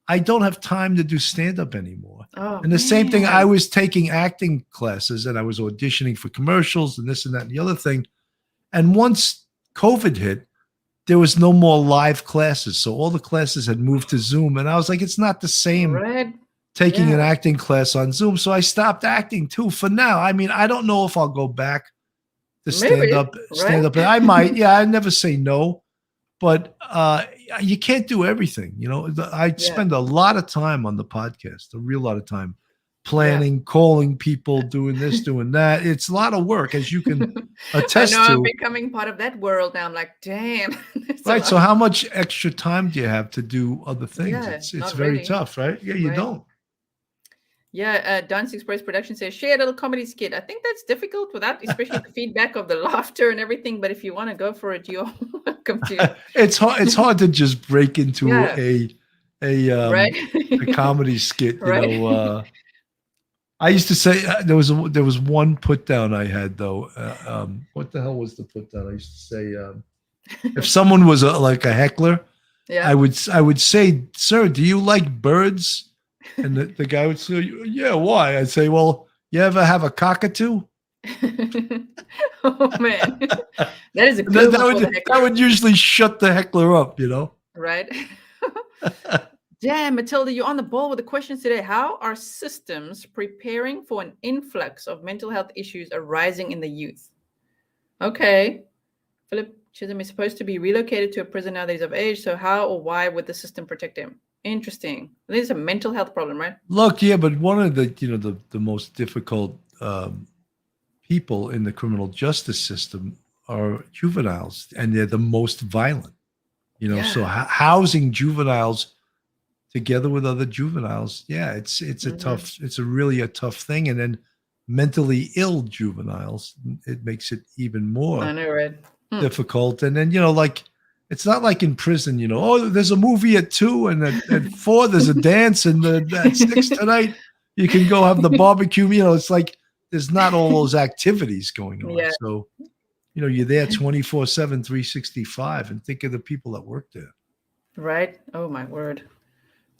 I don't have time to do stand-up anymore. Oh, And the same thing, I man. was taking acting classes and I was auditioning for commercials and this and that and the other thing. And once COVID hit, there was no more live classes. So all the classes had moved to Zoom. And I was like, it's not the same Right. taking an Yeah. acting class on Zoom. So I stopped acting too for now. I mean, I don't know if I'll go back to Maybe, stand up. right? I might. Yeah, I never say no. But you can't do everything. I Yeah. spend a lot of time on the podcast, a real lot of time Yeah. planning, calling people, doing this, doing that. It's a lot of work, as you can I attest know I'm to. becoming part of that world now. I'm like, damn. It's a Right. So lot. how much extra time do you have to do other things? Yeah, It's not very really. tough, right? Yeah, you Right. don't. Yeah, Dance Express Production says, share a little comedy skit. I think that's difficult without, especially the feedback of the laughter and everything. But if you want to go for it, you're welcome to. It's hard to just break into Yeah. a Right? comedy skit. Right. I used to say there was one put down I had though. What the hell was the put down? I used to say if someone was like a heckler, Yeah. I would say, "Sir, do you like birds?" And the guy would say, "Yeah, why?" I'd say, "Well, you ever have a cockatoo?" Oh man, that is a And good that one for the would heckler. usually shut the heckler up, Right? Damn, Matilda, you're on the ball with the questions today. How are systems preparing for an influx of mental health issues arising in the youth? Okay. Philip Chisholm is supposed to be relocated to a prison now that he's of age. So how or why would the system protect him? Interesting. This is a mental health problem, right? Look, yeah, but one of the the most difficult people in the criminal justice system are juveniles, and they're the most violent. So Yeah. housing juveniles together with other juveniles, yeah, it's a Mhm. it's really a tough thing. And then mentally ill juveniles, it makes it even I more know, right? difficult. And then like it's not like in prison, oh, there's a movie at 2 and at 4 there's a dance, and at 6 tonight you can go have the barbecue. It's like there's not all those activities going on. Yeah. So you're there 24/7, 365, and think of the people that work there. Right? Oh my word.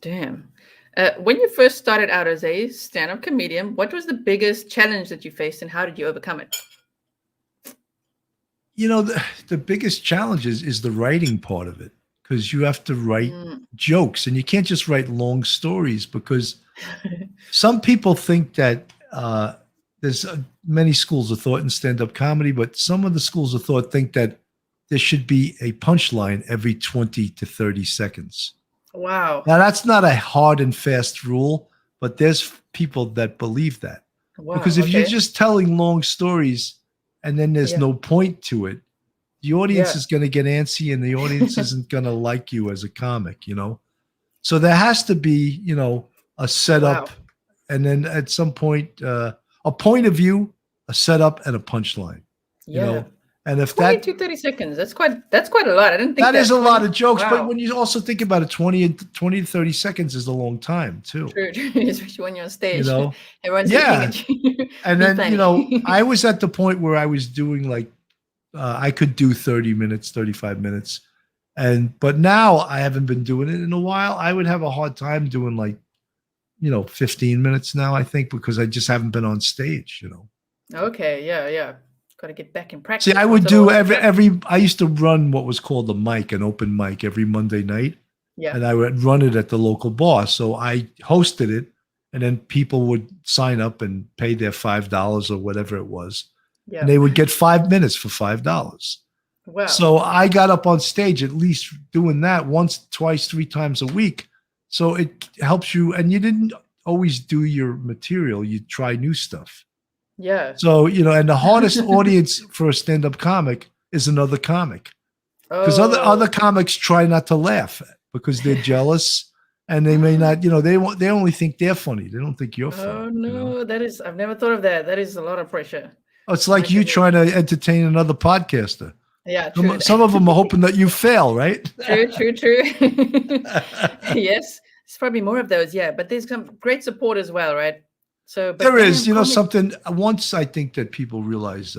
Damn. When you first started out as a stand-up comedian, what was the biggest challenge that you faced and how did you overcome it? The biggest challenge is the writing part of it, because you have to write Mm. jokes, and you can't just write long stories, because some people think that there's many schools of thought in stand-up comedy, but some of the schools of thought think that there should be a punchline every 20 to 30 seconds. Wow. Now, that's not a hard and fast rule, but there's people that believe that. Wow. Because if you're Okay. just telling long stories and then there's Yeah. no point to it, the audience Yeah. is going to get antsy, and the audience isn't going to like you as a comic, So there has to be, a setup, Wow. and then at some point, a point of view, a setup, and a punchline. Yeah. And if 20 that to 30 seconds. That's quite a lot. I didn't think that is a 20 lot of jokes, but Wow. when you also think about it, 20 to 30 seconds is a long time too. True, especially when you're on stage. Everyone's Yeah. looking at you. And Be then, funny. I was at the point where I was doing like, I could do 30 minutes, 35 minutes. But now I haven't been doing it in a while. I would have a hard time doing like, 15 minutes now, I think, because I just haven't been on stage, Okay, yeah. Got to get back in practice. See, I would once it do all opens up. I used to run what was called an open mic every Monday night. Yeah. And I would run it at the local bar. So I hosted it, and then people would sign up and pay their $5 or whatever it was. Yeah. And they would get 5 minutes for $5. Wow. So I got up on stage at least doing that once, twice, 3 times a week. So it helps you. And you didn't always do your material. You try new stuff. Yeah. So, and the hardest audience for a stand-up comic is another comic. Because other comics try not to laugh because they're jealous, and they may not, they only think they're funny. They don't think you're funny. Oh no, I've never thought of that. That is a lot of pressure. It's like you trying to entertain another podcaster. Yeah, true. Some of them are hoping that you fail, right? True. Yes, it's probably more of those. Yeah, but there's some great support as well, right? So, but There is, damn, you know, comedy. something. Once I think that people realize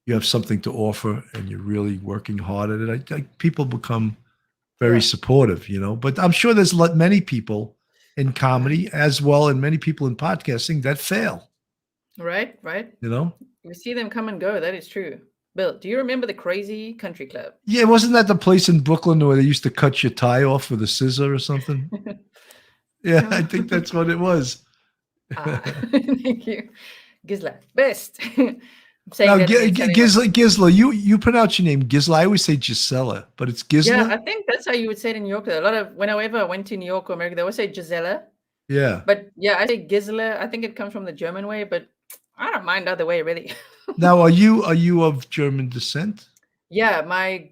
you have something to offer and you're really working hard at it, I think people become very Yeah. supportive, you know. But I'm sure there's many people in comedy as well, and many people in podcasting that fail, Right. you know. We see them come and go. That is true. Bill, do you remember the Crazy Country Club? Yeah, wasn't that the place in Brooklyn where they used to cut your tie off with a scissor or something? Yeah, I think that's what it was. Thank you. Gisela, best. I'm saying Now, that and then telling myself. Gisela, you pronounce your name Gisela. I always say Gisela, but it's Yeah, Gisela. I think that's how you would say it in New York. A lot of whenever I went to New York or America, they always say Gisela. Yeah. But yeah, I say Gisela. I think it comes from the German way, but I don't mind either way, really. Now, are you of German descent? Yeah, my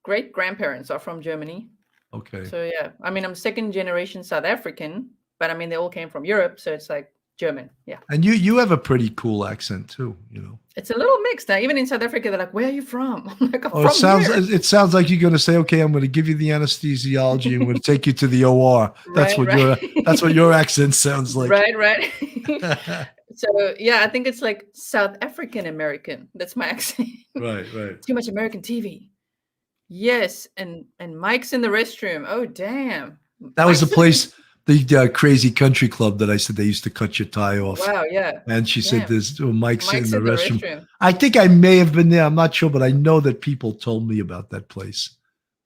great grandparents are from Germany. Okay. So yeah, I mean, I'm second generation South African, but I mean, they all came from Europe, so it's like German. Yeah, And you have a pretty cool accent too, you know. it's a little mixed. Now, even in South Africa, they're like, "Where are you from?" I'm like, "I'm Oh, from here." it sounds like you're going to say, "Okay, I'm going to give you the anesthesiology and I'm going to take you to the OR." That's Right. what your accent sounds like. Right. So yeah, I think it's like South African American. That's my accent. Right. Too much American TV. Yes, and Mike's in the restroom. Oh damn. That was the Mike's place, the Crazy Country Club that I said they used to cut your tie off. Wow, yeah. And she said, Damn. "There's Mike's in Mike's the in the restroom." restroom. I think I may have been there. I'm not sure, but I know that people told me about that place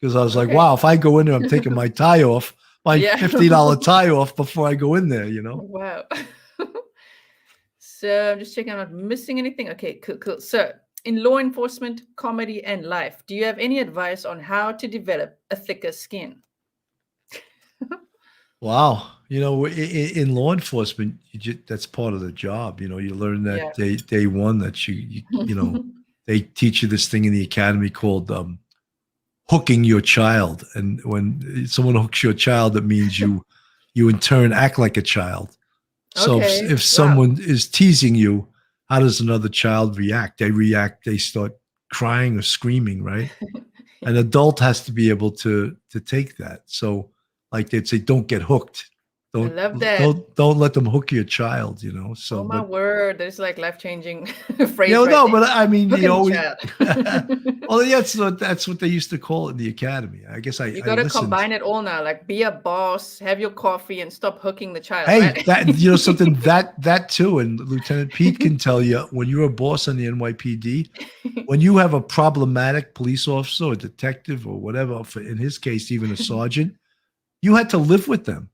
because I was like, Okay. "Wow, if I go in there, I'm taking my tie off, my Yeah. $50 tie off before I go in there." You know. Wow. So I'm just checking. I'm not missing anything. Okay, cool. So in law enforcement, comedy, and life, do you have any advice on how to develop a thicker skin? Wow. You know, in law enforcement, that's part of the job. You know, you learn that Yeah. day one that you know, they teach you this thing in the academy called hooking your child. And when someone hooks your child, it means you in turn act like a child. So Okay. if Wow. someone is teasing you, how does another child react? They start crying or screaming, right? An adult has to be able to take that. So like they'd say, don't get hooked. I love that. Don't let them hook your child, you know. So Oh my but word, there's like life-changing phrase you know, right no, there. but I mean, Hook you in know, the child. well, yeah, that's what they used to call it in the academy. I guess You I got to listened. combine it all now. Like be a boss, have your coffee, and stop hooking the child. Hey, Right? that you know something that too, and Lieutenant Pete can tell you when you're a boss on the NYPD, when you have a problematic police officer or detective or whatever, in his case, even a sergeant, you had to live with them.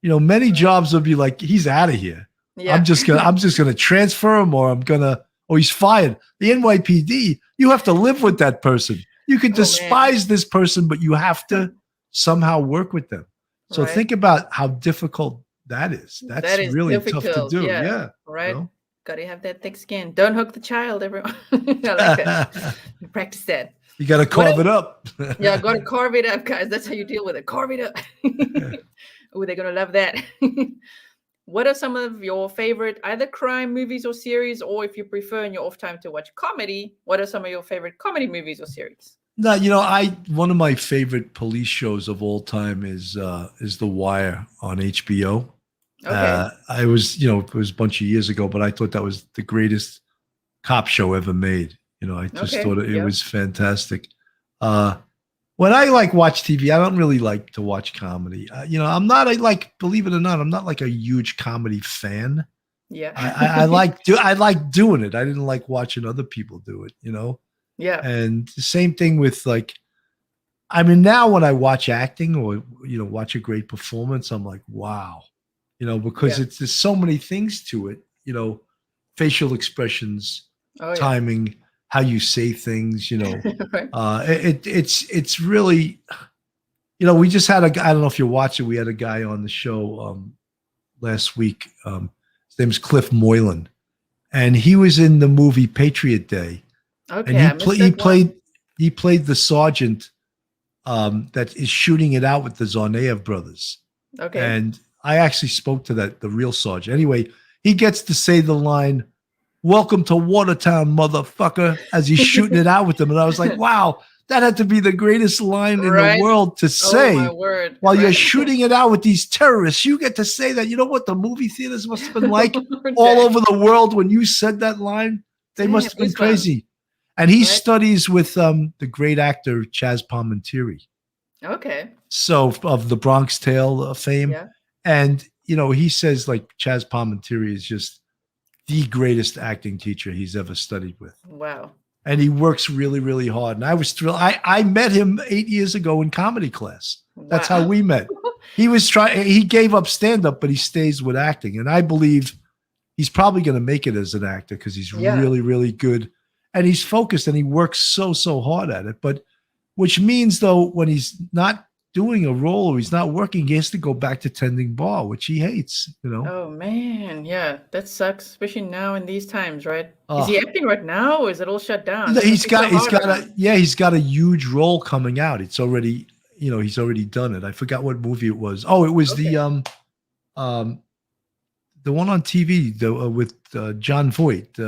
You know, many jobs would be like, he's out of here. Yeah. I'm just gonna transfer him, or he's fired. The NYPD, you have to live with that person. You can Oh, man. despise this person, but you have to somehow work with them. So Right. think about how difficult that is. That's That is really tough to difficult. do. Yeah. Yeah. Right. You Gotta have that thick skin. Don't hook the child, everyone. I like that. know? Practice that. You got to carve it up. Yeah, gotta carve it up, guys. That's how you deal with it. Carve it up. Oh, they're gonna love that. What are some of your favorite either crime movies or series, or if you prefer in your off time to watch comedy, what are some of your favorite comedy movies or series? No, you know, one of my favorite police shows of all time is The Wire on HBO. Okay. I was, you know, it was a bunch of years ago, but I thought that was the greatest cop show ever made. You know, I just Okay, thought it yeah. was fantastic. When I watch TV, I don't really like to watch comedy. You know, believe it or not, I'm not like a huge comedy fan. Yeah. I like doing it. I didn't like watching other people do it, you know? Yeah. And the same thing with I mean, now when I watch acting or, you know, watch a great performance, I'm like, wow, you know, because there's so many things to it, you know, facial expressions, Oh, yeah. timing, how you say things, you know, Right. it's really, you know, we just had I don't know if you watch it. We had a guy on the show last week. His name's Cliff Moylan, and he was in the movie Patriot Day. Okay. And he played the sergeant that is shooting it out with the Zarnaev brothers. Okay. And I actually spoke to the real sergeant. Anyway, he gets to say the line, welcome to Watertown, motherfucker, as he's shooting it out with them. And I was like, wow, that had to be the greatest line in the Right? world to Oh my say. word! While you're Right. shooting it out with these terrorists, you get to say that. You know what the movie theaters must have been like all Dang. over the world when you said that line? They Damn, must have been goosebumps. crazy. And he Right. studies with the great actor Chaz Palminteri. Okay. So of the Bronx Tale fame. Yeah. And, you know, he says like Chaz Palminteri is just the greatest acting teacher he's ever studied with. Wow. And he works really, really hard. And I was thrilled. I met him 8 years ago in comedy class. That's how we met. He gave up stand-up, but he stays with acting. And I believe he's probably going to make it as an actor because he's really, really good. And he's focused and he works so hard at it. But which means, though, when he's not doing a role or he's not working, he has to go back to tending bar, which he hates, you know. Oh man, yeah, that sucks, especially now in these times, right? Is he acting right now, or is it all shut down? He's got a huge role coming out. It's already, you know, he's already done it. I forgot what movie it was. Oh, it was the one on TV with John Voight.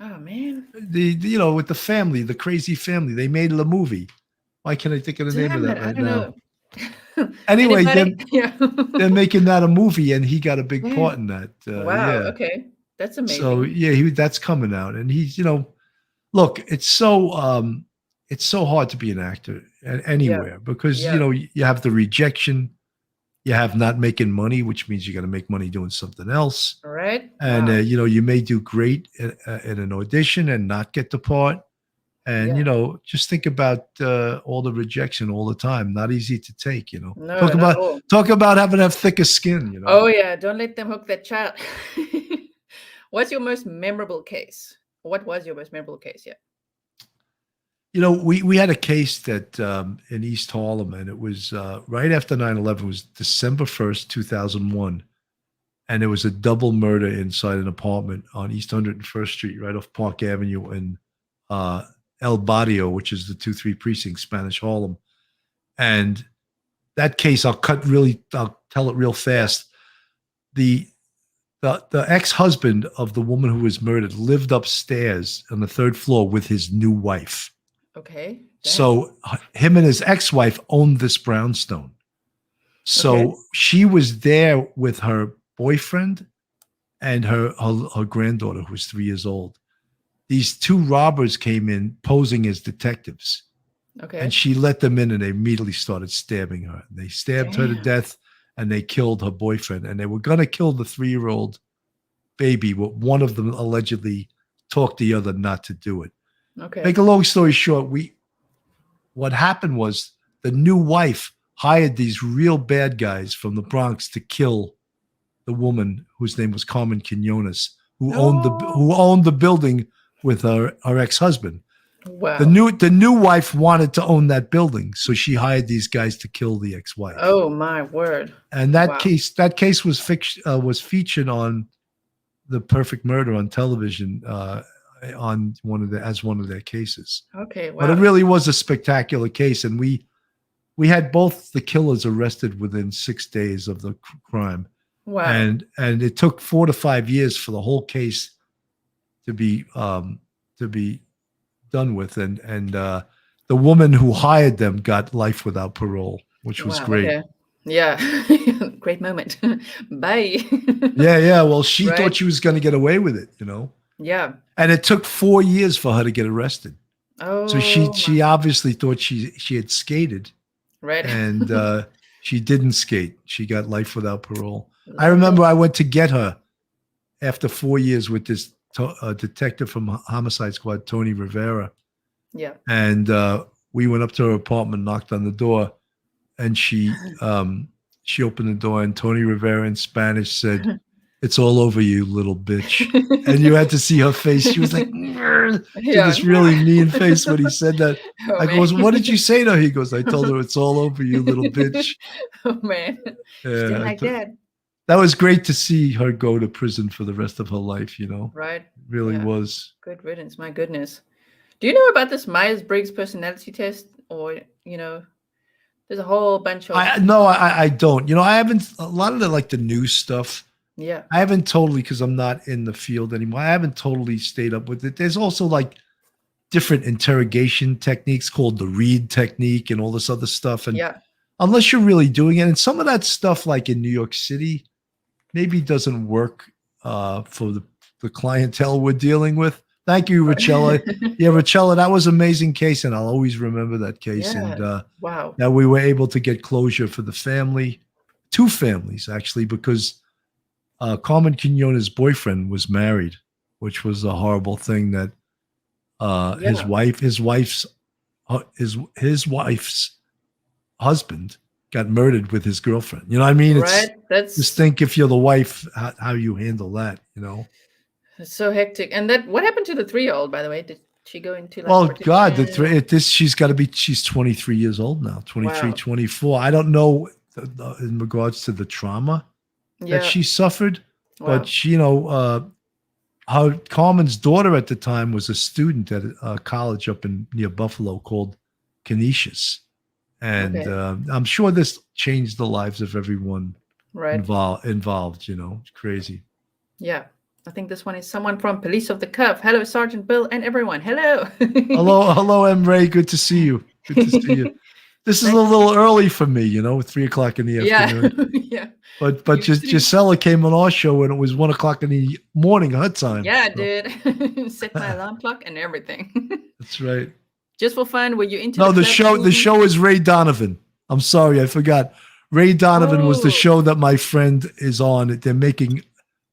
Oh man, you know, with the family, the crazy family. They made a movie. Why can't I think of the name of that right now? Anyway, they're making that a movie, and he got a big part in that. Wow. Okay, that's amazing. So yeah, that's coming out, and he's, you know, look, it's so hard to be an actor anywhere because you know you have the rejection, you have not making money, which means you got to make money doing something else, right? And you know, you may do great in an audition and not get the part. And, you know, just think about all the rejection all the time. Not easy to take, you know. No, talk about having to have thicker skin, you know. Oh, yeah. Don't let them hook that child. What's your most memorable case? What was your most memorable case? Yeah. You know, we had a case that in East Harlem, and it was right after 9/11. It was December 1st, 2001. And there was a double murder inside an apartment on East 101st Street, right off Park Avenue in El Barrio, which is the 2-3 precinct, Spanish Harlem. And that case, I'll tell it real fast. The ex-husband of the woman who was murdered lived upstairs on the 3rd floor with his new wife. Okay. So him and his ex-wife owned this brownstone. So she was there with her boyfriend and her granddaughter, who was 3 years old. These 2 robbers came in posing as detectives. Okay. And she let them in, and they immediately started stabbing her. They stabbed her to death, and they killed her boyfriend. And they were going to kill the 3-year-old baby, but one of them allegedly talked the other not to do it. Okay. Make a long story short, what happened was the new wife hired these real bad guys from the Bronx to kill the woman whose name was Carmen Quinones, who owned the building with her ex-husband. Wow. The new wife wanted to own that building, so she hired these guys to kill the ex-wife. Oh my word! And that case was featured on The Perfect Murder on television on one of their cases. Okay, wow! But it really was a spectacular case, and we had both the killers arrested within 6 days of the crime. Wow! And it took 4 to 5 years for the whole case to be done with, and the woman who hired them got life without parole, which was great. Okay. Yeah, great moment. Bye. Yeah. Well, she thought she was going to get away with it, you know. Yeah. And it took 4 years for her to get arrested. Oh. So she obviously thought she had skated, right? And she didn't skate. She got life without parole. I remember I went to get her after 4 years with this detective from Homicide Squad, Tony Rivera. Yeah. And we went up to her apartment, knocked on the door, and she opened the door, and Tony Rivera in Spanish said, "It's all over you, little bitch." And you had to see her face. She was like, this really mean face when he said that. I goes, "What did you say to her?" He goes, "I told her it's all over you, little bitch." Oh man. Still like that. That was great to see her go to prison for the rest of her life, you know. Right. Really was. Good riddance, my goodness. Do you know about this Myers-Briggs personality test? Or, you know, there's a whole bunch of... No, I don't. You know, I haven't... A lot of the, like, the news stuff Yeah. I haven't totally, because I'm not in the field anymore. I haven't totally stayed up with it. There's also like different interrogation techniques called the Reed technique and all this other stuff. And Yeah. unless you're really doing it, and some of that stuff, like in New York City, maybe doesn't work for the clientele we're dealing with. Thank you, Richella. Yeah, Richella, that was an amazing case, and I'll always remember that case. Yeah. And Wow. that we were able to get closure for the family, 2 families actually, because Carmen Quinones' boyfriend was married, which was a horrible thing. That his wife's husband got murdered with his girlfriend. You know what I mean? Right. It's just think, if you're the wife, how you handle that. It's so hectic. And what happened to the 3-year-old, by the way? Did she go into like Well, protection? God, she's 23 years old now, 23, 24. I don't know in regards to the trauma that she suffered, but Carmen's daughter at the time was a student at a college up near Buffalo called Canisius. And I'm sure this changed the lives of everyone involved. It's crazy. Yeah. I think this one is someone from Police of the Cuff. Hello, Sergeant Bill and everyone. Hello. Hello, M. Ray. Good to see you. Good to see you. This is a little early for me, 3:00 in the afternoon. Yeah. But Gisela came on our show and it was 1:00 in the morning her time. Yeah, I did. Set my alarm clock and everything. That's right. Just for fun, were you into the show? The show is Ray Donovan. I'm sorry, I forgot. Ray Donovan was the show that my friend is on. They're making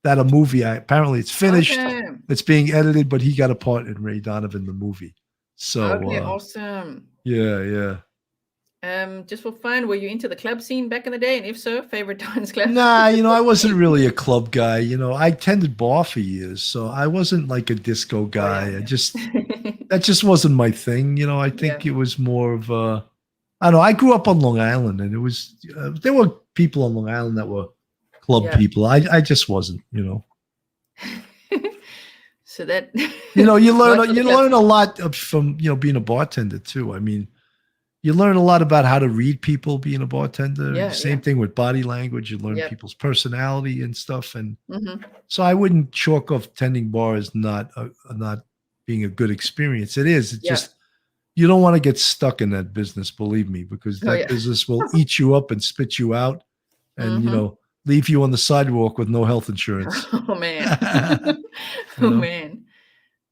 that a movie. Apparently it's finished. Okay. It's being edited, but he got a part in Ray Donovan, the movie. So awesome. Yeah. Just for fun, were you into the club scene back in the day? And if so, favorite dance club? Nah, I wasn't really a club guy. I tended bar for years, so I wasn't like a disco guy. That just wasn't my thing. I think it was more of I don't know. I grew up on Long Island, and it was there were people on Long Island that were club people. I just wasn't. So that you learn a lot from being a bartender too. I mean, you learn a lot about how to read people being a bartender. Same thing with body language. You learn people's personality and stuff. And so I wouldn't chalk off tending bar as not being a good experience. It is. It's just, you don't want to get stuck in that business, believe me, because that business will eat you up and spit you out and, leave you on the sidewalk with no health insurance. Oh, man. Man.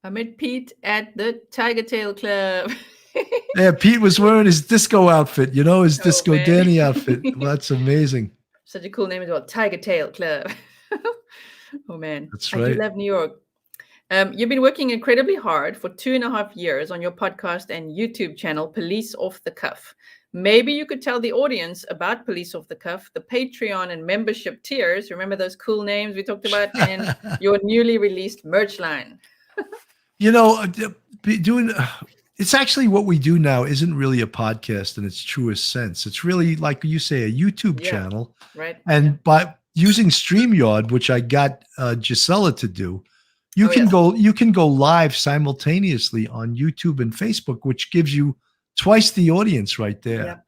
I met Pete at the Tiger Tail Club. Yeah, Pete was wearing his disco outfit, his Disco Danny outfit. Well, that's amazing. Such a cool name as well, Tiger Tail Club. Oh, man. That's right. I do love New York. You've been working incredibly hard for 2.5 years on your podcast and YouTube channel, Police Off the Cuff. Maybe you could tell the audience about Police Off the Cuff, the Patreon and membership tiers. Remember those cool names we talked about? And your newly released merch line. It's actually what we do now isn't really a podcast in its truest sense. It's really, like you say, a YouTube channel. Right. And by using StreamYard, which I got Gisela to do, you can go live simultaneously on YouTube and Facebook, which gives you twice the audience right there.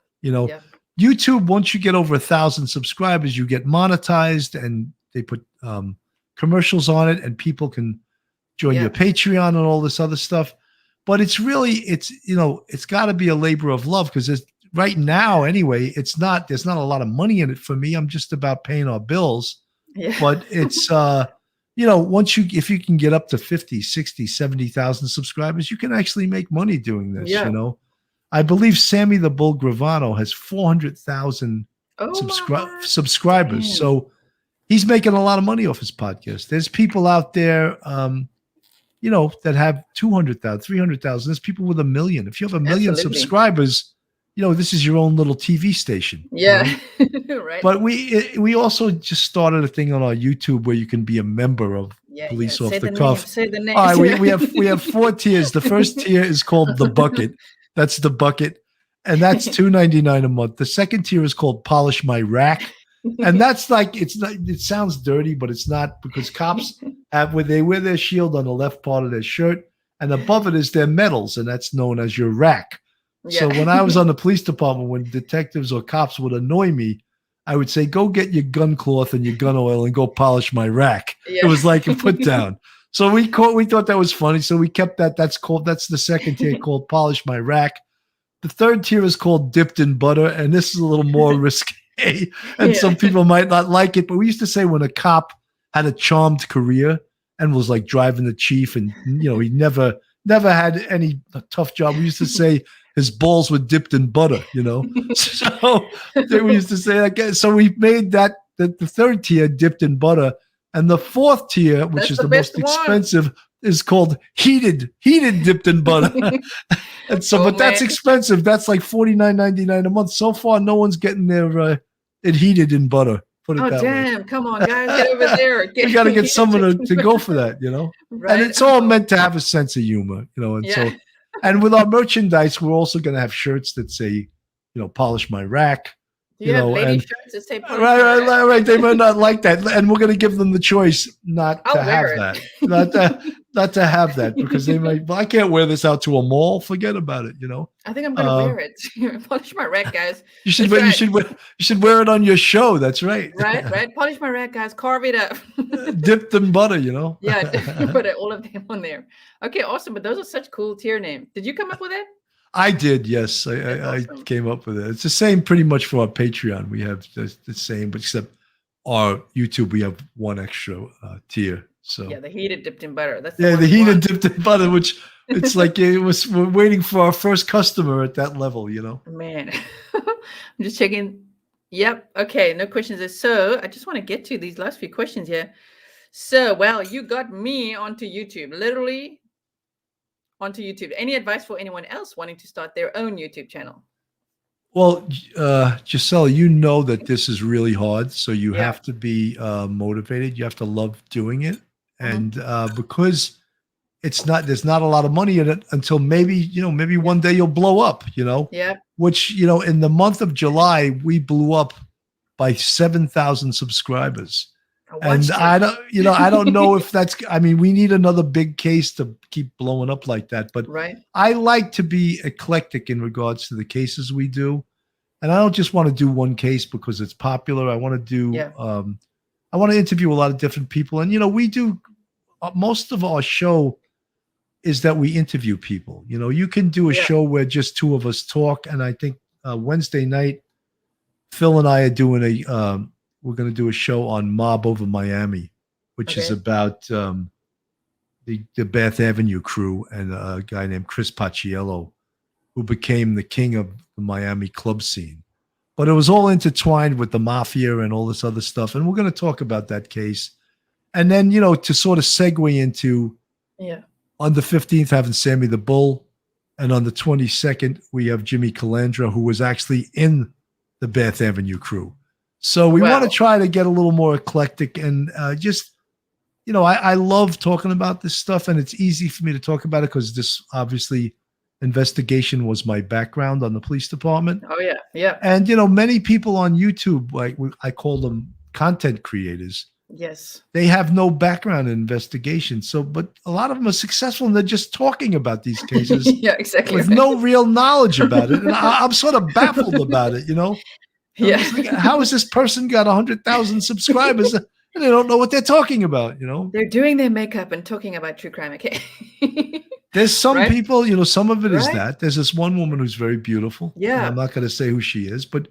YouTube, once you get over 1,000 subscribers, you get monetized and they put commercials on it and people can join your Patreon and all this other stuff. But it's got to be a labor of love, because right now, anyway, there's not a lot of money in it for me. I'm just about paying our bills. Yeah. But it's, if you can get up to 50, 60, 70,000 subscribers, you can actually make money doing this, I believe Sammy the Bull Gravano has 400,000 subscribers. Man. So he's making a lot of money off his podcast. There's people out there, that have 200,000, 300,000. There's people with 1 million. If you have 1 million subscribers, this is your own little TV station. Yeah. Right. But we also just started a thing on our YouTube where you can be a member of Police Off the Cuff. Say the name. All right, we have 4 tiers. The first tier is called The Bucket. That's The Bucket. And that's $2.99 a month. The second tier is called Polish My Rack. And that's like, it sounds dirty, but it's not, because cops they wear their shield on the left part of their shirt, and above it is their medals, and that's known as your rack. Yeah. So when I was on the police department, when detectives or cops would annoy me, I would say, go get your gun cloth and your gun oil and go polish my rack. Yeah. It was like a put down. So we thought that was funny. So we kept that. That's the second tier called polish my rack. The third tier is called dipped in butter. And this is a little more risque. And some people might not like it. But we used to say when a cop had a charmed career and was like driving the chief and, he never had any tough job. We used to say his balls were dipped in butter, So we used to say that. So we made that the third tier dipped in butter. And the fourth tier, which is the most expensive, is called heated dipped in butter. And so, but that's expensive. That's like $49.99 a month. So far, no one's getting their it heated in butter. Put it that damn! way. Come on, guys, get over there. We got to get someone to go for that, Right? And it's all meant to have a sense of humor, And so, and with our merchandise, we're also going to have shirts that say, polish my rack. You have lady shirts that say right. They might not like that, and we're going to give them the choice not to have that, not to have that, because they might. Well, I can't wear this out to a mall. Forget about it. I think I'm going to wear it. Polish my rack, guys. You should wear it on your show. That's right. Right. Polish my rack, guys. Carve it up. Dipped in butter, Yeah, put all of them on there. Okay, awesome. But those are such cool tier names. Did you come up with it? I did, yes. I came up with it. It's the same pretty much for our Patreon. We have the same, but except our YouTube, we have one extra tier. So the heated dipped in butter. That's the heated dipped in butter, which it's like we're waiting for our first customer at that level, Man, I'm just checking. Yep. Okay. No questions. So I just want to get to these last few questions here. So, well, you got me onto YouTube, literally onto YouTube. Any advice for anyone else wanting to start their own YouTube channel? Well, Gisela, that this is really hard. So you have to be motivated. You have to love doing it. And because there's not a lot of money in it until maybe one day you'll blow up, Yeah. Which, in the month of July, we blew up by 7,000 subscribers. And I don't know if we need another big case to keep blowing up like that. But I like to be eclectic in regards to the cases we do. And I don't just want to do one case because it's popular. I want to do, I want to interview a lot of different people. And, we do, most of our show is that we interview people. You can do a show where just two of us talk. And I think Wednesday night, Phil and I are doing we're going to do a show on Mob Over Miami, which is about the Bath Avenue crew and a guy named Chris Paciello, who became the king of the Miami club scene. But it was all intertwined with the mafia and all this other stuff. And we're going to talk about that case. And then, to sort of segue into on the 15th, having Sammy the Bull. And on the 22nd, we have Jimmy Calandra, who was actually in the Bath Avenue crew. So we want to try to get a little more eclectic and just, I love talking about this stuff, and it's easy for me to talk about it because this obviously investigation was my background on the police department. Oh, yeah. Yeah. And, many people on YouTube, like I call them content creators. Yes. They have no background in investigation. So, but a lot of them are successful and they're just talking about these cases. Exactly. With no real knowledge about it. And I'm sort of baffled about it, Yeah. Like, how has this person got 100,000 subscribers and they don't know what they're talking about, They're doing their makeup and talking about true crime. Okay. There's some people, some of it is that. There's this one woman who's very beautiful. Yeah. I'm not going to say who she is, but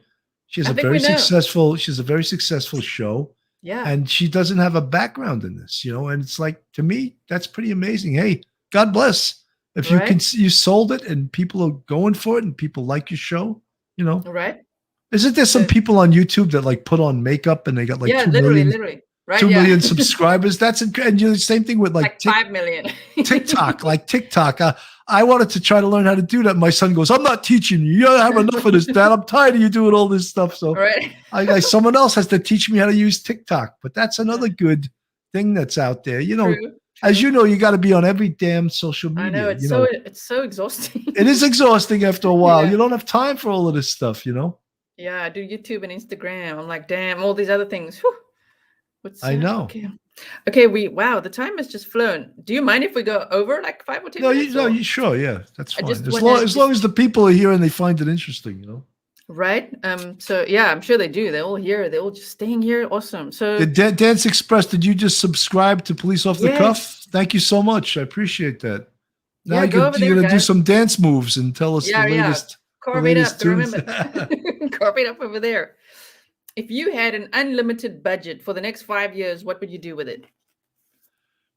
she has a very successful show. Yeah. And she doesn't have a background in this, and it's like, to me, that's pretty amazing. Hey, God bless. If you sold it and people are going for it and people like your show, Right. Isn't there some people on YouTube that like put on makeup and they got like 2 million, right? 2 million subscribers? That's incredible. And same thing with like 5 million. TikTok, like TikTok. I wanted to try to learn how to do that. My son goes, "I'm not teaching you. You have enough of this, Dad. I'm tired of you doing all this stuff." So someone else has to teach me how to use TikTok. But that's another good thing that's out there. True. As you know, you got to be on every damn social media. I know it's so exhausting. It is exhausting after a while. Yeah. You don't have time for all of this stuff, Yeah, I do YouTube and Instagram. I'm like, damn, all these other things. Whew. I know. Okay. The time has just flown. Do you mind if we go over like 5 or 10 minutes? No, you sure? Yeah, that's fine. As long as the people are here and they find it interesting, Right. So yeah, I'm sure they do. They're all here. They're all just staying here. Awesome. So Dance Express, did you just subscribe to Police Off the Cuff? yes. Thank you so much. I appreciate that. Now Yeah, go over you're there, gonna do guys. some dance moves and tell us Yeah, yeah. the Carve it up. latest To tunes. remember. Carve it up over there. If you had an unlimited budget for the next 5 years, what would you do with it?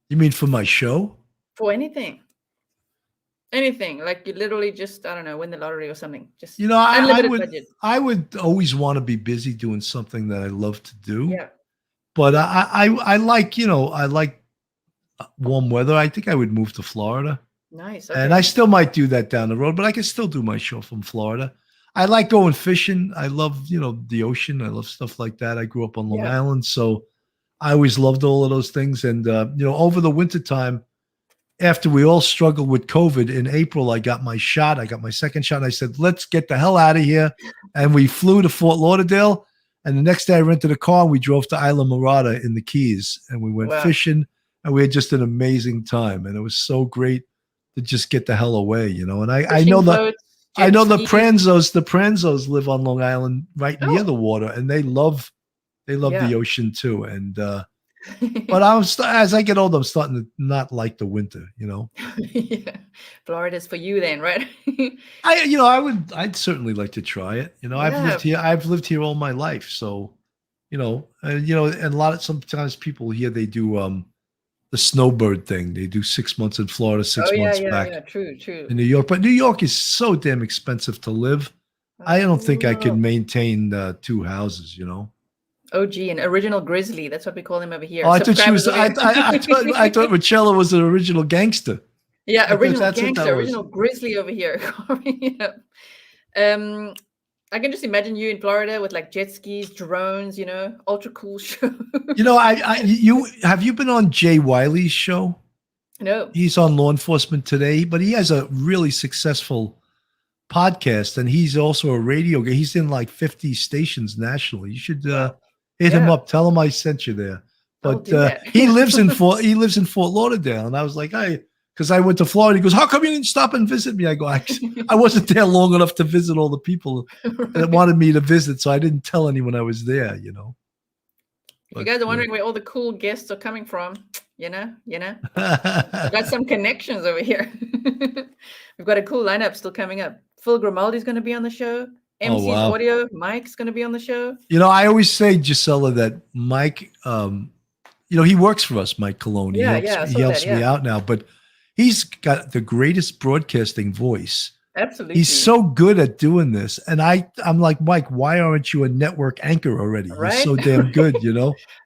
You mean for my show? For anything. Anything. Like you literally just, I don't know, win the lottery or something. Just You know, unlimited budget. I would always want to be busy doing something that I love to do. Yeah. But I like, I like warm weather. I think I would move to Florida. Nice. And I still might do that down the road, but I can still do my show from Florida. I like going fishing. I love, the ocean. I love stuff like that. I grew up on Long Island, so I always loved all of those things. And, over the wintertime, after we all struggled with COVID in April, I got my shot. I got my second shot. And I said, let's get the hell out of here. And we flew to Fort Lauderdale. And the next day I rented a car and we drove to Isla Morada in the Keys and we went fishing and we had just an amazing time. And it was so great to just get the hell away, And I know the Pranzos live on Long Island right near the water and they love the ocean too. And, but as I get older, I'm starting to not like the winter, Yeah. Florida's for you then, right? I'd certainly like to try it. I've lived here all my life. So, and a lot of sometimes people here, they do the snowbird thing. They do 6 months in Florida, 6 months back. Yeah, true. In New York. But New York is so damn expensive to live. I don't think I could maintain 2 houses, OG, an original Grizzly. That's what we call him over here. Oh, I thought she was. I thought Rochella was an original gangster. Yeah, original gangster, original Grizzly over here. I can just imagine you in Florida with like jet skis, drones. Ultra cool show. Have you been on Jay Wiley's show? No. He's on Law Enforcement Today, but he has a really successful podcast, and he's also a radio guy. He's in like 50 stations nationally. You should hit him up. Tell him I sent you there. But he lives in Fort Lauderdale, and I was like, because I went to Florida. He goes, "How come you didn't stop and visit me?" I go, "I wasn't there long enough to visit all the people that wanted me to visit, so I didn't tell anyone I was there." If you guys are wondering where all the cool guests are coming from, We've got some connections over here. We've got a cool lineup still coming up. Phil Grimaldi's going to be on the show. MC's Audio, Mike's going to be on the show. I always say, Gisela, that Mike, he works for us, Mike Colon. He helps me out now, but he's got the greatest broadcasting voice. Absolutely. He's so good at doing this. And I'm like, Mike, why aren't you a network anchor already? Right? You're so damn good,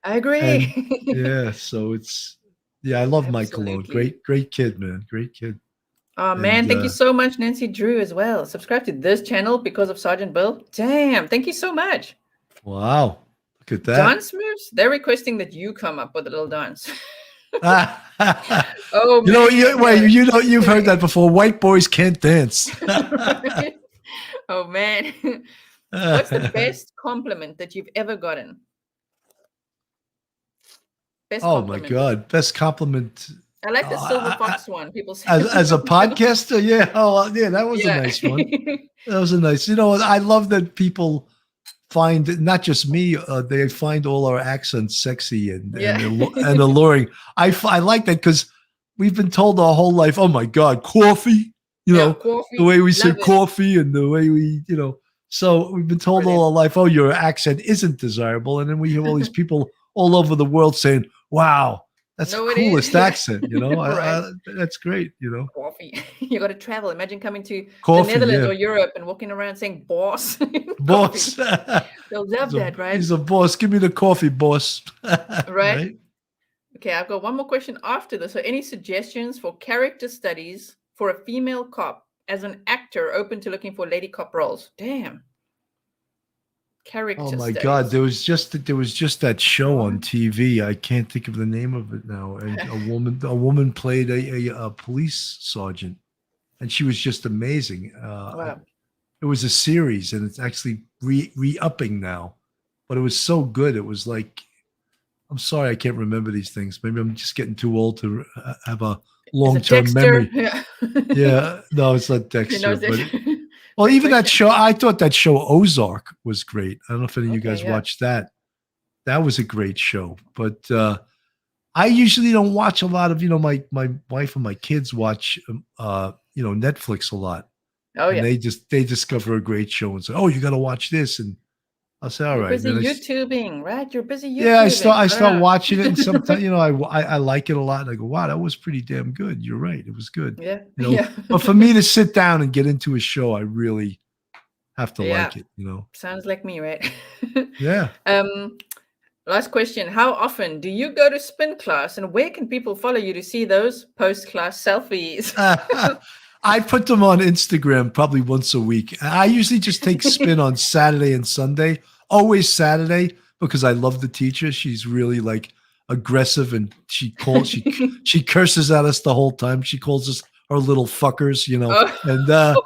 I agree. And, so I love Mike Colon. Great kid, man. Great kid. Oh, man. Thank you so much, Nancy Drew, as well. Subscribe to this channel because of Sergeant Bill. Damn. Thank you so much. Wow. Look at that. Dance moves? They're requesting that you come up with a little dance. Oh, you've heard that before. White boys can't dance. Oh, man. What's the best compliment that you've ever gotten? My God. Best compliment. I like the silver fox one. People say as a podcaster, yeah. Oh, yeah, that was a nice one. That was a nice. I love that people find not just me. They find all our accents sexy and alluring. I like that because we've been told our whole life, oh my God, coffee. Coffee. The way we say coffee and the way we, So we've been told all our life, oh, your accent isn't desirable, and then we hear all these people all over the world saying, wow. That's the coolest accent, that's great, Coffee. You got to travel. Imagine coming to the Netherlands or Europe and walking around saying boss. Boss. They'll love that, right? He's a boss. Give me the coffee, boss. Right? Okay, I've got one more question after this. So any suggestions for character studies for a female cop as an actor open to looking for lady cop roles? Damn. Character Oh my studies. God, there was just that show on TV. I can't think of the name of it now. And a woman played a police sergeant, and she was just amazing. Wow. It was a series, and it's actually re-upping now, but it was so good. It was like, I'm sorry, I can't remember these things. Maybe I'm just getting too old to have a long-term memory. Yeah, no, it's not Dexter, but Well, Great even that question. show, I thought that show Ozark was great. I don't know if any of you Okay, guys yeah. watched that. That was a great show. But I usually don't watch a lot of, my wife and my kids watch, Netflix a lot. Oh And yeah. they discover a great show and say, "Oh, you got to watch this." And I'll say, "All You're right." And busy then YouTubing, right? You're busy yeah, YouTubing. I I start don't watching it, and know. sometimes, I like it a lot. And I go, "Wow, that was pretty damn good." You're right, it was good. Yeah, You know, yeah. but for me to sit down and get into a show, I really have to Yeah. like it. Sounds like me, right? Yeah. um, Last question. How often do you go to spin class and where can people follow you to see those post-class selfies? I put them on Instagram probably once a week. I usually just take spin on Saturday and Sunday, always Saturday, because I love the teacher. She's really like aggressive, and she curses at us the whole time. She calls us our little fuckers. Oh,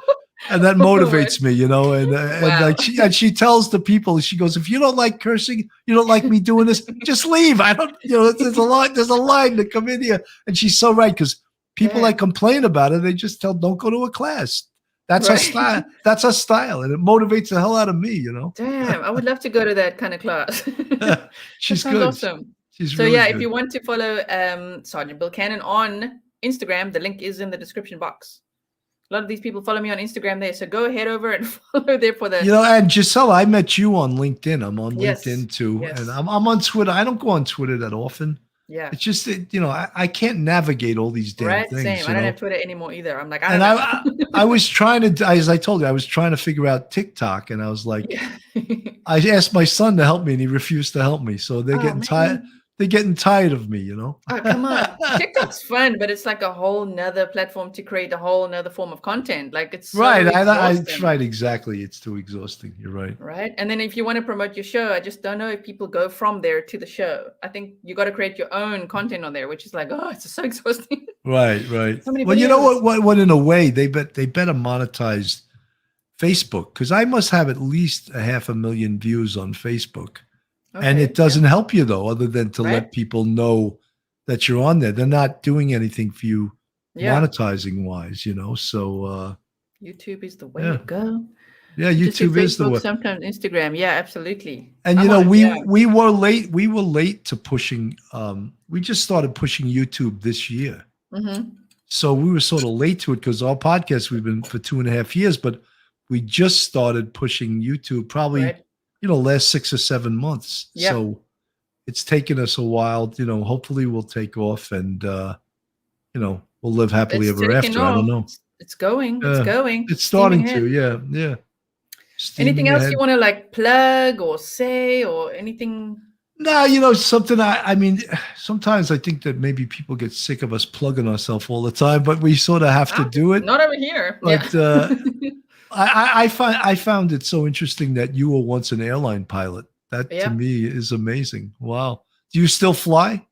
And that what? motivates me, and Wow. like she tells the people, she goes, "If you don't like cursing, you don't like me doing this, just leave. I don't, there's a line to come in here." And she's so right, because people that Damn. complain about it, they just don't go to a class. That's her Right. style. That's her style, and it motivates the hell out of me. Damn, I would love to go to that kind of class. That She's sounds good. awesome. She's So really yeah, if good. you want to follow Sergeant Bill Cannon on Instagram, the link is in the description box. A lot of these people follow me on Instagram there, so go head over and follow there for the And Gisela, I met you on LinkedIn. I'm on yes, LinkedIn too, and yes, I'm on Twitter. I don't go on Twitter that often. yeah. It's just that, I can't navigate all these damn Right, things, same. I don't have Twitter anymore either. I'm like, I And don't I know. was trying to, as I told you, I was trying to figure out TikTok, and I was like, Yeah. I asked my son to help me, and he refused to help me. So they're Oh getting tired. man. They're getting tired of me. Oh, come on. TikTok's fun, but it's like a whole nother platform to create a whole nother form of content. Like it's so Right. I exhausting. tried exactly. It's too exhausting. You're right. Right. And then if you want to promote your show, I just don't know if people go from there to the show. I think you got to create your own content on there, which is like, oh, it's so exhausting. Right. Right. So many Well, you know videos. what? In a way, they better monetize Facebook, because I must have at least 500,000 views on Facebook. And it Okay. Yeah. doesn't help you, though, other than to Right. let people know that you're on there. They're not doing anything for you Yeah. monetizing wise. So YouTube is the way to yeah. go. Yeah, I just do YouTube is the Facebook, way. sometimes Instagram. Yeah, absolutely. And I'm on it. we Yeah. we were late. We were late to pushing. We just started pushing YouTube this year. Mm-hmm. So we were sort of late to it, because our podcast, we've been for 2.5 years, but we just started pushing YouTube probably, Right. last 6 or 7 months. Yeah. So it's taken us a while. Hopefully we'll take off, and we'll live happily It's ever taking after. I don't off. know. It's going. It's going. It's Steaming starting ahead. to. Yeah. Yeah. Anything Steaming else ahead. you want to like plug or say or anything? No, something. I mean, sometimes I think that maybe people get sick of us plugging ourselves all the time, but we sort of have to do it. Not over here. Yeah. But I found it so interesting that you were once an airline pilot. That to Yeah. me is amazing. Wow. Do you still fly?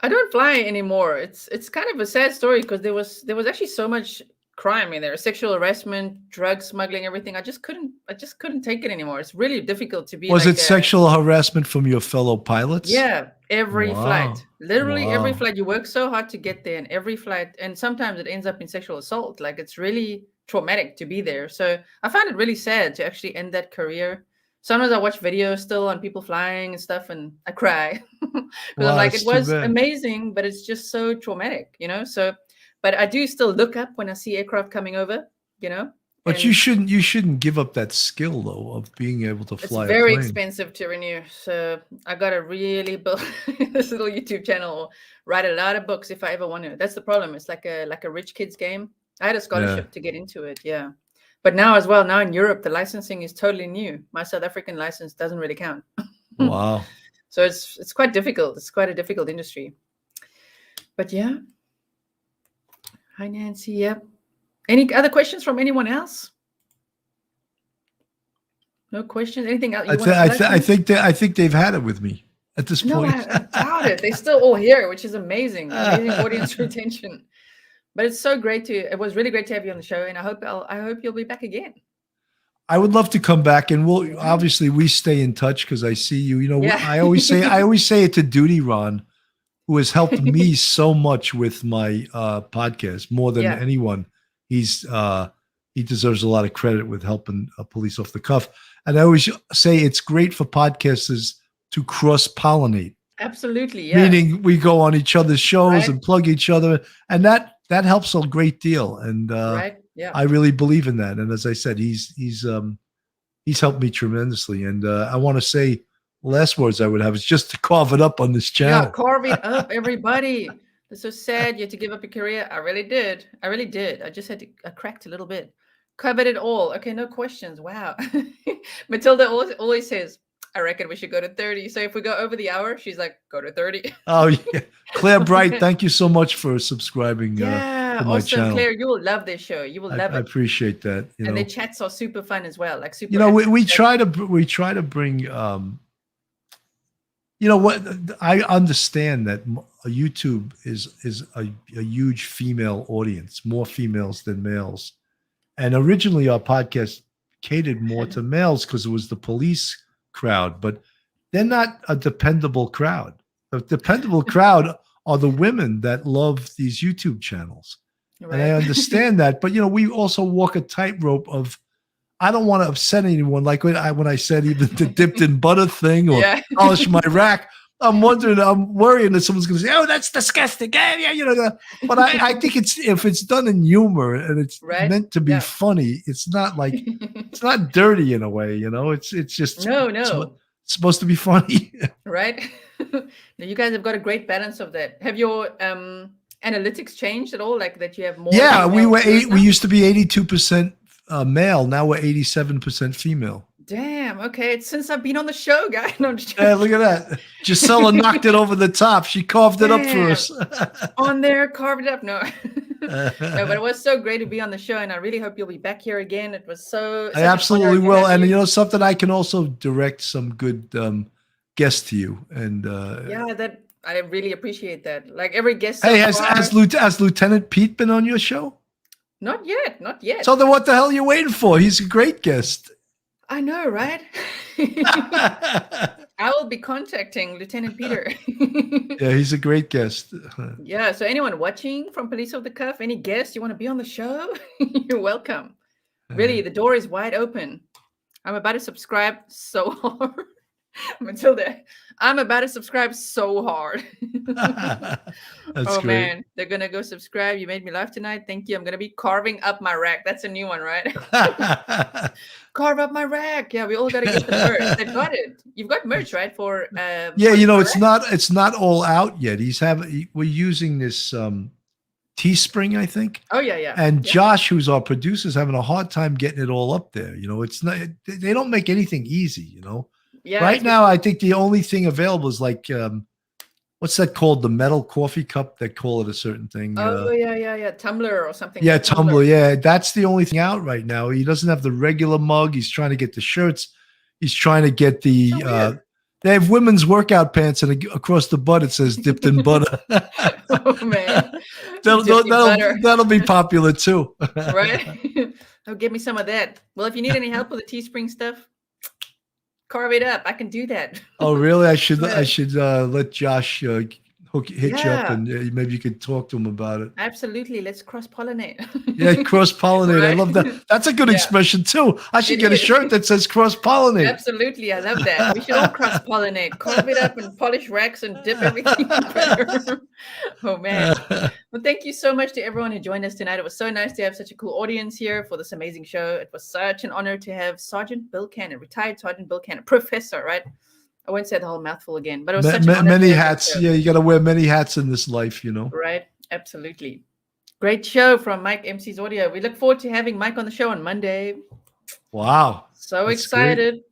I don't fly anymore. It's kind of a sad story because there was actually so much crime in there, sexual harassment, drug smuggling, everything. I just couldn't take it anymore. It's really difficult to be Was like it sexual harassment from your fellow pilots? yeah, every Wow. flight. Literally every Wow. flight. You work so hard to get there, and every flight, and sometimes it ends up in sexual assault. Like it's really traumatic to be there. So I find it really sad to actually end that career. Sometimes I watch videos still on people flying and stuff, and I cry because I'm Wow, like, it that's too was bad. amazing, but it's just so traumatic. So, but I do still look up when I see aircraft coming over. But And you shouldn't give up that skill, though, of being able to it's fly a very plane. expensive to renew. So I gotta really build this little YouTube channel, write a lot of books if I ever want to. That's the problem. It's like a rich kid's game. I had a scholarship to get into it, yeah. But now as well, now in Europe, the licensing is totally new. My South African license doesn't really count. Wow. So it's quite difficult. It's quite a difficult industry. But yeah. Hi, Nancy. Yep. Any other questions from anyone else? No questions? Anything else you want to plug? I think they've had it with me at this No, point. I doubt it. They're still all here, which is amazing. Amazing audience retention. But it's so great it was really great to have you on the show, and I hope you'll be back again. I would love to come back, and we stay in touch, because I see you. Yeah. I always say it to Duty Ron, who has helped me so much with my podcast more than Yeah. anyone. He's he deserves a lot of credit with helping a police off the cuff. And I always say it's great for podcasters to cross-pollinate. Absolutely, yeah. Meaning we go on each other's shows Right. and plug each other, and that helps a great deal. And Right. Yeah. I really believe in that. And as I said, he's helped me tremendously. And I want to say, last words I would have is just to carve it up on this channel. Yeah, carve it up, everybody. It's so sad you had to give up your career. I really did. I really did. I just had to, I cracked a little bit. Covered it all. Okay, no questions. Wow. Matilda always says, I reckon we should go to 30. So if we go over the hour, she's like, go to 30. Oh, yeah. Claire Bright, thank you so much for subscribing Yeah, to my awesome. channel. Claire, you will love this show. You will love I it. appreciate that. And the chats are super fun as well. Like super. We try to bring you know what, I understand that YouTube is a huge female audience, more females than males. And originally our podcast catered more to males because it was the police crowd, but they're not a dependable crowd. The dependable crowd are the women that love these YouTube channels. Right. And I understand that, but we also walk a tightrope of, I don't want to upset anyone. Like when I said even the dipped in butter thing or polish my rack, I'm worrying that someone's going to say, "Oh, that's disgusting." Yeah. But I think if it's done in humor and it's meant to be funny, it's not like it's not dirty in a way. It's just no. It's supposed to be funny, right? You guys have got a great balance of that. Have your analytics changed at all? Like that you have more? Yeah, we used to be 82% male. Now we're 87% female. Damn. Okay. It's since I've been on the show, guy. No, yeah, look at that. Gisela knocked it over the top. She carved it up for us. On there, carved it up. No. No, but it was so great to be on the show, and I really hope you'll be back here again. It was so. I absolutely will, and something, I can also direct some good guests to you, and that I really appreciate that. Like every guest. Hey, has Lieutenant Pete been on your show? Not yet. Not yet. So then, what the hell are you waiting for? He's a great guest. I know, right? I will be contacting Lieutenant Peter. Yeah, he's a great guest. Yeah, so anyone watching from Police Off the Cuff, any guests you want to be on the show, you're welcome. Really, the door is wide open. I'm about to subscribe so hard. Matilda, I'm about to subscribe so hard. That's great. Man, they're gonna go subscribe. You made me laugh tonight. Thank you. I'm gonna be carving up my rack. That's a new one, right? Carve up my rack. Yeah, we all gotta get the merch. They've got it. You've got merch, right? For it's not all out yet. We're using this Teespring, I think. Oh yeah. And Josh, who's our producer, is having a hard time getting it all up there. It's not. They don't make anything easy. Yeah, right now, I think the only thing available is like, what's that called? The metal coffee cup that call it a certain thing. Oh, yeah. Tumbler or something. Yeah, tumbler. Yeah, that's the only thing out right now. He doesn't have the regular mug. He's trying to get the shirts. He's trying to get the, they have women's workout pants and across the butt it says dipped in butter. Oh, man. That'll be popular too. Right? Oh, give me some of that. Well, if you need any help with the Teespring stuff, carve it up. I can do that. Oh, really? I should let Josh hit you up, and maybe you could talk to him about it. Absolutely. Let's cross-pollinate. Yeah, cross-pollinate. Right? I love that. That's a good expression too. I should get a shirt that says cross-pollinate. Absolutely. I love that. We should all cross-pollinate. Carve it up and polish racks and dip everything in butter. Oh, man. Well, thank you so much to everyone who joined us tonight. It was so nice to have such a cool audience here for this amazing show. It was such an honor to have Sergeant Bill Cannon, retired Sergeant Bill Cannon, professor, right? I won't say the whole mouthful again, but it was such an honor. Many hats. Yeah, you got to wear many hats in this life, Right. Absolutely. Great show from Mike MC's Audio. We look forward to having Mike on the show on Monday. Wow. So excited. Great.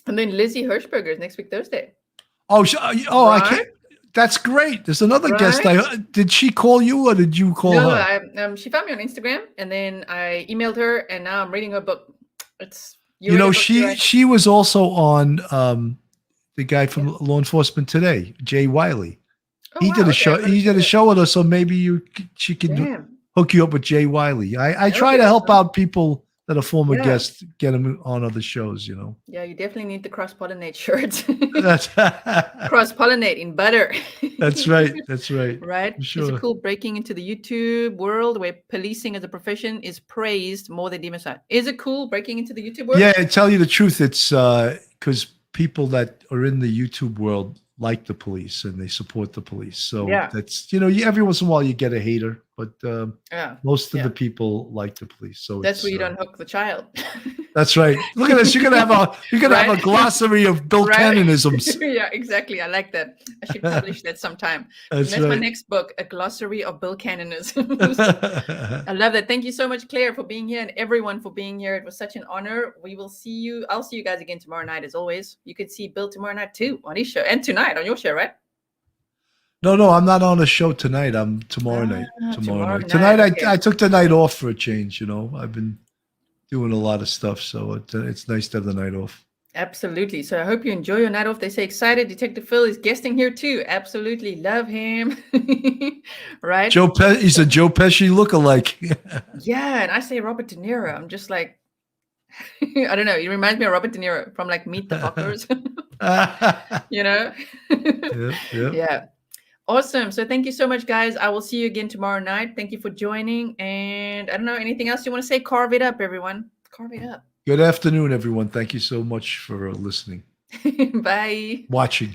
And then Lizzie Hirschberger is next week, Thursday. Oh, right? I can't. That's great. There's another guest. Did she call you or did you call her? No, she found me on Instagram and then I emailed her and now I'm reading her book. She was also on the guy from Law Enforcement Today, Jay Wiley. He did a show. He did a show with us, so maybe she could hook you up with Jay Wiley. I try to help out people that a former Yeah. guest, get them on other shows. Yeah, you definitely need the cross-pollinate shirt. That's Cross-pollinate in butter. that's right. That's right. Right? For Is it sure. cool breaking into the YouTube world where policing as a profession is praised more than demonized? Is it cool breaking into the YouTube world? Yeah, I tell you the truth, it's because people that are in the YouTube world like the police and they support the police. So Yeah. that's every once in a while you get a hater, but Yeah. most of Yeah. the people like the police. So That's it's, where you don't hook the child. that's right. Look at this. You're gonna have a Right? glossary of Bill Right? Cannonisms. Yeah, exactly. I like that. I should publish that sometime. That's That's my right. next book, a glossary of Bill Cannonisms. I love that. Thank you so much, Claire, for being here, and everyone for being here. It was such an honor. We will see you. I'll see you guys again tomorrow night, as always. You could see Bill tomorrow night too on his show, and tonight on your show, right? No, I'm not on a show tonight. I'm tomorrow night. Tomorrow night, Tonight, okay. I took the night off for a change. I've been doing a lot of stuff, so it's nice to have the night off. Absolutely. So I hope you enjoy your night off. They say excited. Detective Phil is guesting here too. Absolutely love him. Right? He's a Joe Pesci lookalike. Yeah, and I say Robert De Niro. I'm just like, I don't know. He reminds me of Robert De Niro from like Meet the Fockers. Yep. Yeah. Awesome. So thank you so much, guys. I will see you again tomorrow night. Thank you for joining. And I don't know, anything else you want to say? Carve it up, everyone. Carve it up. Good afternoon, everyone. Thank you so much for listening. Bye. Watching.